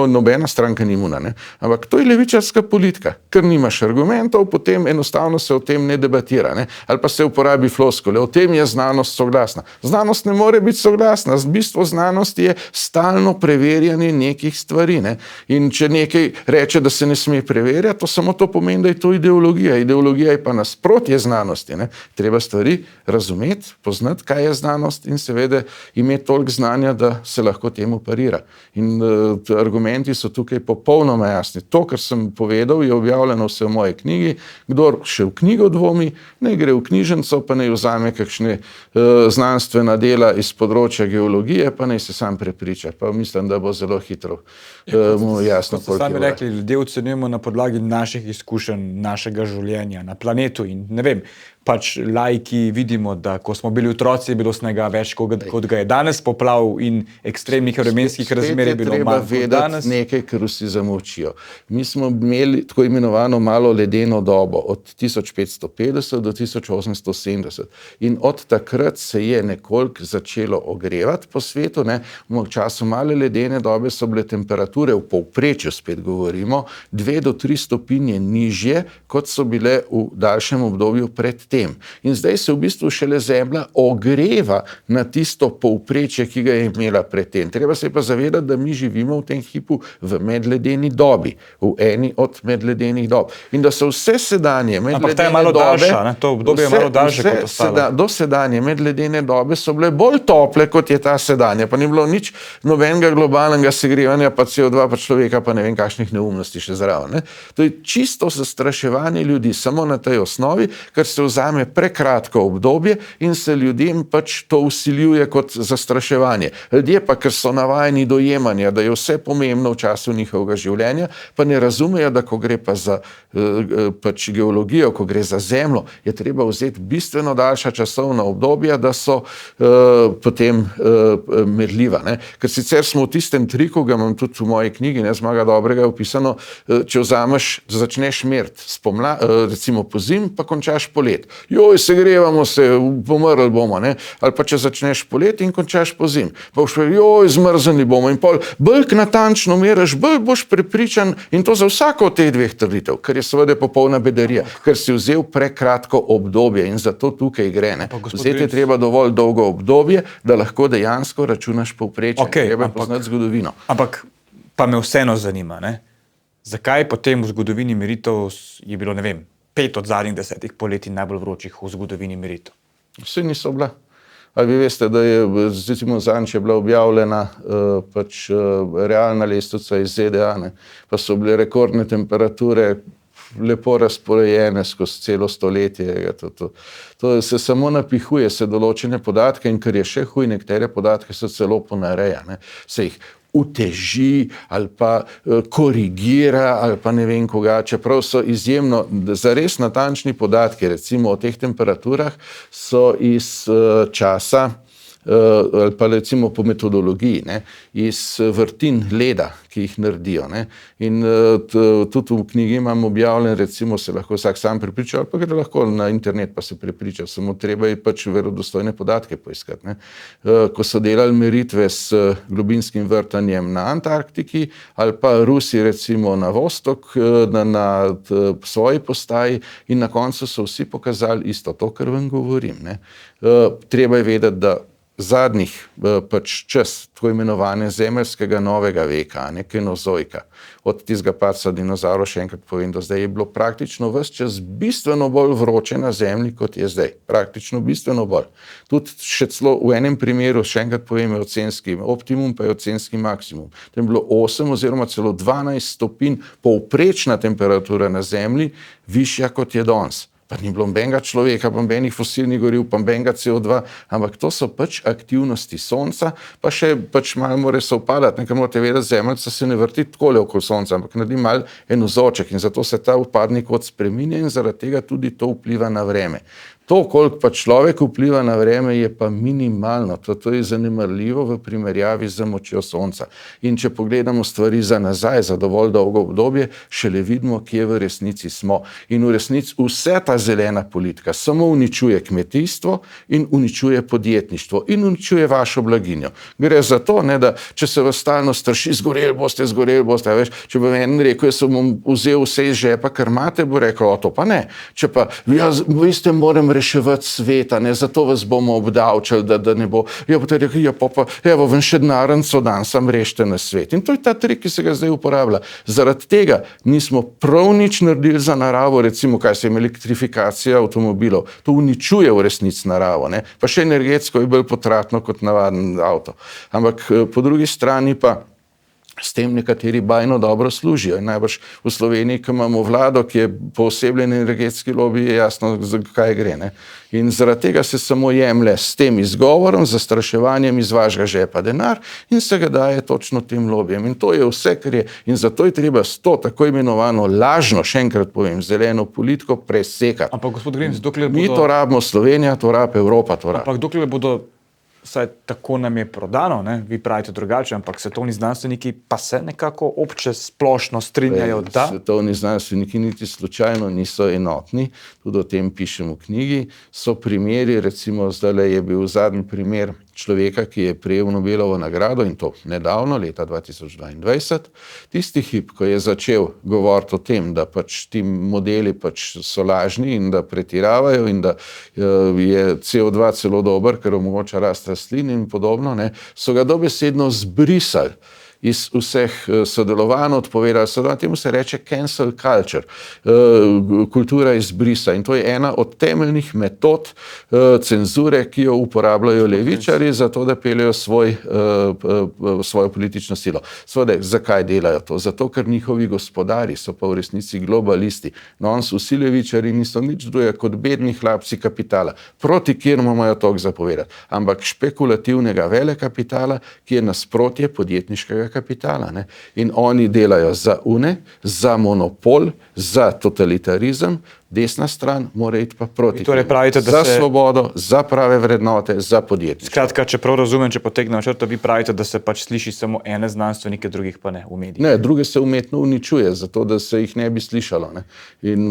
Nobena stranka ni imuna, ne? Ampak to je levičarska politika. Ker nimaš argumentov, potem enostavno se o tem ne debatira. Ne? Ali pa se uporabi floskule. O tem je znanost soglasna. Znanost ne more biti soglasna. Bistvo znanosti je stalno preverjanje nekih stvari. Ne? In če nekaj reče, da se ne sme preverjati, to samo to pomeni, da je to ideologija. Ideologija je pa nasprotje znanosti. Ne? Treba stvari razumeti, poznati, kaj je znanost in seveda imeti toliko znanja, da se lahko temu parira. In argumenti so tukaj popolnoma jasni. To, kar sem povedal, je objavljeno vse v moji knjigi. Kdor še v knjigo dvomi, naj gre v knjižnico, pa naj vzame kakšne znanstvena dela iz področja geologije, pa naj se sam prepriča. Pa mislim, da bo zelo hitro mu jasno. Kot ste sami rekli, ljudje ocenjujemo na podlagi naših izkušenj, našega življenja na planetu in ne vem, pač laiki vidimo, da ko smo bili otroci, je bilo snega več, kot ga je danes, poplav in ekstremnih vremenskih razmer je bilo manj kot danes. Nekaj, kar vsi zamolčijo. Mi smo imeli tako imenovano malo ledeno dobo od 1550 do 1870 in od takrat se je nekoliko začelo ogrevati po svetu. Ne? V času male ledene dobe so bile temperature v povprečju, spet govorimo, 2 do 3 stopinje nižje, kot so bile v daljšem obdobju pred tem. In zdaj se v bistvu šele Zemlja ogreva na tisto povprečje, ki ga je imela pred tem. Treba se pa zavedati, da mi živimo v tem hipu v medledeni dobi, v eni od medledenih dob. In da so vse sedanje medledene dobe... Ampak ta je malo daljša, ne? To obdobje je malo daljše kot ostalo. Dosedanje medledene dobe so bile bolj tople, kot je ta sedanja. Pa ni bilo nič nobenega globalnega segrevanja, pa CO2, pa človeka, pa ne vem kakšnih neumnosti še zraven. Ne? To je čisto zastraševanje ljudi, samo na tej osnovi, ker se vzame prekratko obdobje in se ljudem pač to vsiljuje kot zastraševanje. Ljudje pa, ker so navajeni dojemanja, da je vse pomembno v času njihovega življenja, pa ne razumejo, da ko gre pa za pač geologijo, ko gre za Zemljo, je treba vzeti bistveno daljša časovna obdobja, da so potem merljiva. Ne? Ker sicer smo v tistem triku, ga imam tudi v moji knjigi, ne, Zmaga dobrega, je opisano, če začneš meriti recimo po zim, pa končaš polet. Joj, segrevamo se, pomrli bomo, ne? Ali pa če začneš polet in končaš po zim. Pa boš rekel, joj, zmrznili bomo. In pol bolj natančno meriš, bolj boš prepričan in to za vsako od teh dveh trditev, ker je seveda popolna bedarija, ker si vzel prekratko obdobje in zato tukaj gre. Ne? Vzeti je treba dovolj dolgo obdobje, da lahko dejansko računaš povprečje. Treba poznati zgodovino. Ampak pa me vseeno zanima, ne? Zakaj potem v zgodovini meritev je bilo, ne vem, 5 od zadnjih 10 poletij najbolj vročih v zgodovini meritev? Vse niso bila. Ali vi veste, da je, recimo zadnjič je bila objavljena realna lestvica iz ZDA, ne? Pa so bile rekordne temperature lepo razporejene skozi celo stoletje. To se samo napihuje se določene podatke in kar je še huj, nekatere podatke se celo ponareja, ne. Se jih uteži ali pa korigira ali pa ne vem koga, čeprav so izjemno, zares natančni podatki, recimo o teh temperaturah, so iz časa ali pa recimo po metodologiji, ne, iz vrtin leda, ki jih naredijo, ne. In tudi v knjigi imam objavljen, recimo se lahko vsak sam prepriča, ali pa gre lahko na internet pa se prepriča, samo treba je pač verodostojne podatke poiskati, ne. Ko so delali meritve s globinskim vrtanjem na Antarktiki ali pa Rusi recimo na Vostok, na svoji postaji in na koncu so vsi pokazali isto, to, kar vam govorim, ne. Treba je vedeti, da zadnjih pač čas tako imenovane zemeljskega novega veka, kenozoika, od tistega padca dinozavrov, še enkrat povem, do zdaj je bilo praktično ves čas bistveno bolj vroče na Zemlji, kot je zdaj. Praktično bistveno bolj. Tudi še celo v enem primeru, še enkrat povem, je ocenski optimum, pa je ocenski maksimum. Tam je bilo 8 oziroma celo 12 stopinj povprečna temperatura na Zemlji višja, kot je danes. Pa ni bilo nobenega človeka, pa nobenih fosilnih goriv, pa nobenega CO2, ampak to so pač aktivnosti Sonca, pa še pač malo more sovpadati, ker morate vedeti, Zemeljca se ne vrti takole okoli Sonca, ampak naredi malo en vzorček in zato se ta upadni kot spreminja in zaradi tega tudi to vpliva na vreme. To, koliko pa človek vpliva na vreme, je pa minimalno. To je zanemarljivo v primerjavi z močjo Sonca. In če pogledamo stvari za nazaj, za dovolj dolgo obdobje, šele vidimo, kje v resnici smo. In v resnici vse ta zelena politika samo uničuje kmetijstvo in uničuje podjetništvo in uničuje vašo blaginjo. Gre za to, ne, da če se vas stalno straši, zgoreli boste, veš, če bo en rekel, jaz bom vzel vse iz žepa, kar imate, bo rekel, o to pa ne. Če pa, veste, moram reševati sveta, ne, zato vas bomo obdavčali, da ne bo, boste rekli, evo, ven še denarnico dan, sam rešite na svet. In to je ta trik, ki se ga zdaj uporablja. Zaradi tega nismo prav nič naredili za naravo, recimo, kaj se je elektrifikacija avtomobilov. To uničuje v resnici naravo, ne. Pa še energetsko je bolj potratno kot navaden avto. Ampak po drugi strani pa s tem nekateri bajno dobro služijo. In najbrž v Sloveniji, ko imamo vlado, ki je poosebljen energetski lobij, je jasno, za kaj gre, ne. In zaradi tega se samo jemlje s tem izgovorom, zastraševanjem iz vašega žepa denar in se ga daje točno tem lobijem. In to je vse, kar je. In zato je treba s to tako imenovano lažno, še enkrat povem, zeleno politiko presekati. Ampak gospod Grims, dokler bodo... Mi to rabimo, Slovenija to rabi, Evropa to rabi. Ampak dokler bodo, saj tako nam je prodano, ne? Vi pravite drugače, ampak svetovni znanstveniki pa se nekako obče splošno strinjajo, da... Svetovni znanstveniki niti slučajno niso enotni, tudi o tem pišem v knjigi. So primeri, recimo zdajle je bil zadnji primer človeka, ki je prejel Nobelovo nagrado in to nedavno, leta 2022. Tisti hip, ko je začel govoriti o tem, da pač ti modeli pač so lažni in da pretiravajo in da je CO2 celo dober, ker omogoča rast rastlin in podobno, ne, so ga dobesedno zbrisali iz vseh sodelovanj, odpovedali sodelovanj, temu se reče cancel culture, kultura izbrisa. In to je ena od temeljnih metod cenzure, ki jo uporabljajo levičarji za to, da peljejo svojo politično silo. Seveda, zakaj delajo to? Zato, ker njihovi gospodari so pa v resnici globalisti. Danes vsi levičarji niso nič drugega kot bedni hlapci kapitala, proti kjer imajo toliko zapovedati, ampak špekulativnega velekapitala, ki je nasprotje podjetniškega kapitala, ne. In oni delajo za za monopol, za totalitarizem, desna stran mora iti pa proti. Torej pravite, da za svobodo, za prave vrednote, za podjetje. Skratka, če prav razumem, če potegnem črto, vi pravite, da se pač sliši samo ene znanstvenike, drugih pa ne v medijih. Ne, druge se umetno uničuje, zato da se jih ne bi slišalo, ne. In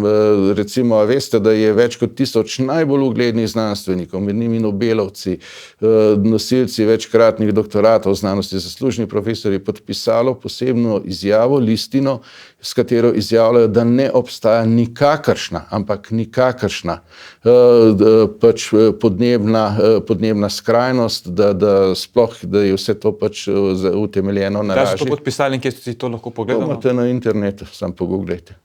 recimo, veste, da je več kot 1000 najbolj uglednih znanstvenikov, med njimi Nobelovci, nosilci večkratnih doktoratov znanosti, zaslužni profesori, podpisalo posebno izjavo, listino, s katero izjavljajo, da ne obstaja nikakršna, ampak nikakršna pač podnebna skrajnost, da sploh, da je vse to pač utemeljeno na laži. Da so to podpisali in kje ste si to lahko pogledali? To imate na internetu, sam pogooglejte.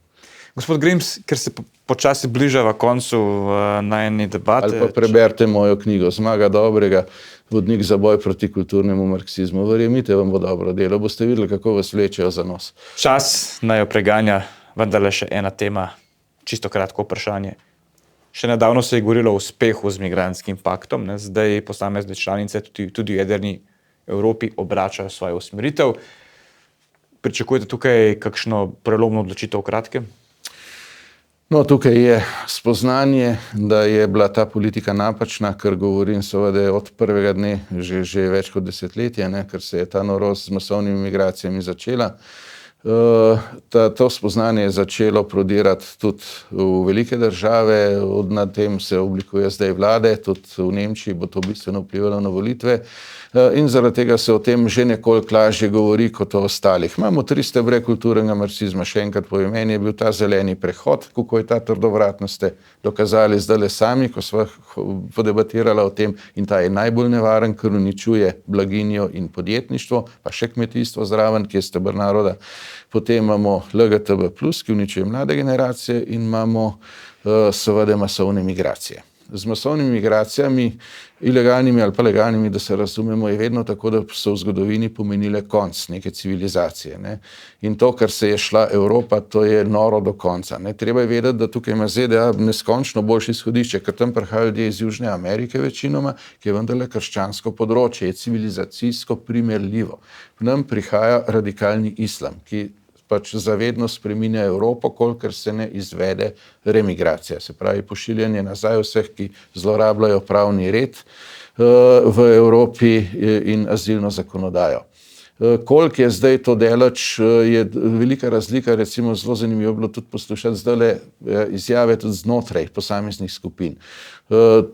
Gospod Grims, ker se počasi bližava koncu najine debate. Ali pa preberite mojo knjigo Zmaga dobrega, vodnik za boj proti kulturnemu marksizmu. Verjemite, vam bo dobro delo, boste videli, kako vas vlečejo za nos. Čas naj jo preganja, vendarle še ena tema. čisto kratko vprašanje. Še nedavno se je govorilo o uspehu z migrantskim paktom, ne? Zdaj posamezne članice, tudi v jedrni Evropi, obračajo svojo usmeritev. Pričakujete tukaj kakšno prelomno odločitev v kratkem? No, tukaj je spoznanje, da je bila ta politika napačna, ker govorim seveda od prvega dne že več kot desetletje, ne, ker se je ta norost z masovnimi migracijami začela. To spoznanje je začelo prodirati tudi v velike države, nad tem se oblikuje zdaj vlade, tudi v Nemčiji bo to bistveno vplivalo na volitve. In zaradi tega se o tem že nekoliko lažje govori kot o ostalih. Imamo 3 stebre kulturnega marksizma, še enkrat povem, meni je bil ta zeleni prehod, kako je ta trdovratnost ste dokazali zdajle sami, ko sva podebatirala o tem, in ta je najbolj nevaren, ker uničuje blaginjo in podjetništvo, pa še kmetijstvo zraven, ki je steber naroda. Potem imamo LGTB+, ki uničuje mlade generacije, in imamo seveda masovne migracije. Z masovnimi migracijami, ilegalnimi ali pa legalnimi, da se razumemo, je vedno tako, da so v zgodovini pomenile konc neke civilizacije. Ne? In to, kar se je šla Evropa, to je noro do konca. Ne? Treba je vedeti, da tukaj ima ZDA neskončno boljše izhodišče, ker tam prihajajo ljudje iz Južne Amerike večinoma, ki je vendarle krščansko področje, je civilizacijsko primerljivo. V nam prihaja radikalni islam, ki pač zavedno spreminja Evropo, kolikor se ne izvede remigracija. Se pravi, pošiljanje nazaj vseh, ki zlorabljajo pravni red v Evropi in azilno zakonodajo. Koliko je zdaj to daleč, je velika razlika, recimo zelo zanimivo bilo tudi poslušati zdajle izjave tudi znotraj posameznih skupin.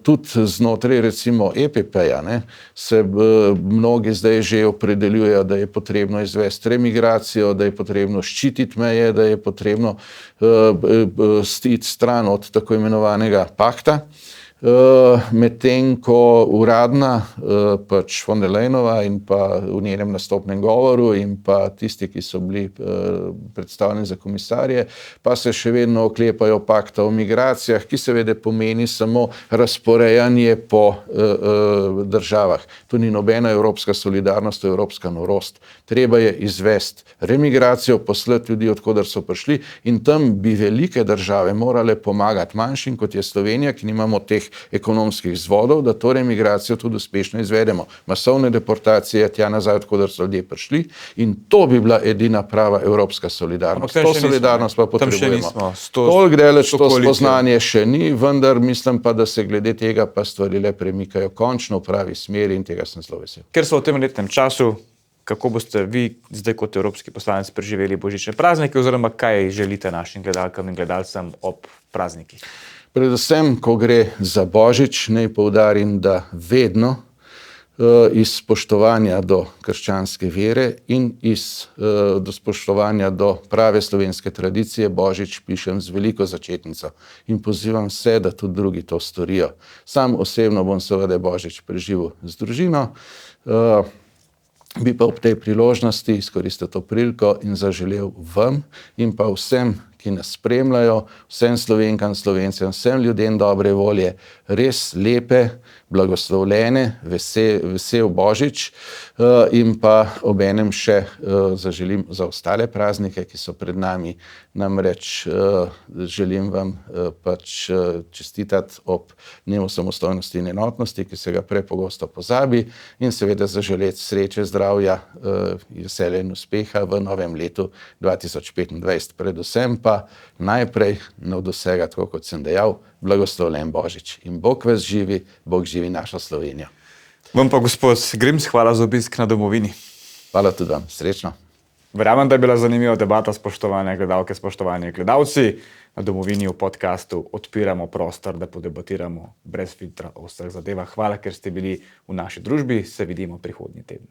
Tudi znotraj recimo EPP-ja se mnogi zdaj že opredeljujejo, da je potrebno izvesti remigracijo, da je potrebno ščititi meje, da je potrebno stiti stran od tako imenovanega pakta. Medtem ko uradna pač von der Leyenova in pa v njenem nastopnem govoru in pa tisti, ki so bili predstavljeni za komisarje, pa se še vedno oklepajo pakta o migracijah, ki seveda pomeni samo razporejanje po državah. To ni nobena evropska solidarnost, to je evropska norost. Treba je izvesti remigracijo, poslati ljudi, odkoder so prišli, in tam bi velike države morale pomagati manjšim, kot je Slovenija, ki nimamo teh ekonomskih vzvodov, da to remigracijo tudi uspešno izvedemo. Masovne deportacije tja nazaj, odkoder so ljudje prišli, in to bi bila edina prava evropska solidarnost. To solidarnost pa potrebujemo. Toliko daleč to spoznanje še ni, vendar mislim pa, da se glede tega pa stvari le premikajo končno v pravi smeri, in tega sem zelo vesel. Ker so v tem letnem času, kako boste vi zdaj kot evropski poslanec preživeli božične praznike, oziroma kaj želite našim gledalkam in gledalcem ob praznikih? Predvsem, ko gre za božič, naj poudarim, da vedno iz spoštovanja do krščanske vere in do spoštovanja do prave slovenske tradicije božič pišem z veliko začetnico in pozivam vse, da tudi drugi to storijo. Sam osebno bom seveda božič preživel z družino, bi pa ob tej priložnosti izkoristil to priliko in zaželel vam in pa vsem, ki nas spremljajo, vsem Slovenkam, Slovencem, vsem ljudem dobre volje, res lepe, blagoslovljene, vesel božič, in pa obenem še zaželim za ostale praznike, ki so pred nami. Namreč želim vam pač čestitati ob dnevu samostojnosti in enotnosti, ki se ga prepogosto pozabi, in seveda zaželeti sreče, zdravja, veselja in uspeha v novem letu 2025. Predvsem pa najprej od vsega, tako kot sem dejal, blagoslovljen božič. In Bog vas živi, Bog živi našo Slovenijo. Vam pa, gospod Grims, hvala za obisk na Domovini. Hvala tudi vam, srečno. Verjamem, da je bila zanimiva debata, spoštovane gledalke, spoštovani gledalci. Na Domovini v podcastu odpiramo prostor, da podebatiramo brez filtra o vseh zadevah. Hvala, ker ste bili v naši družbi. Se vidimo prihodnji teden.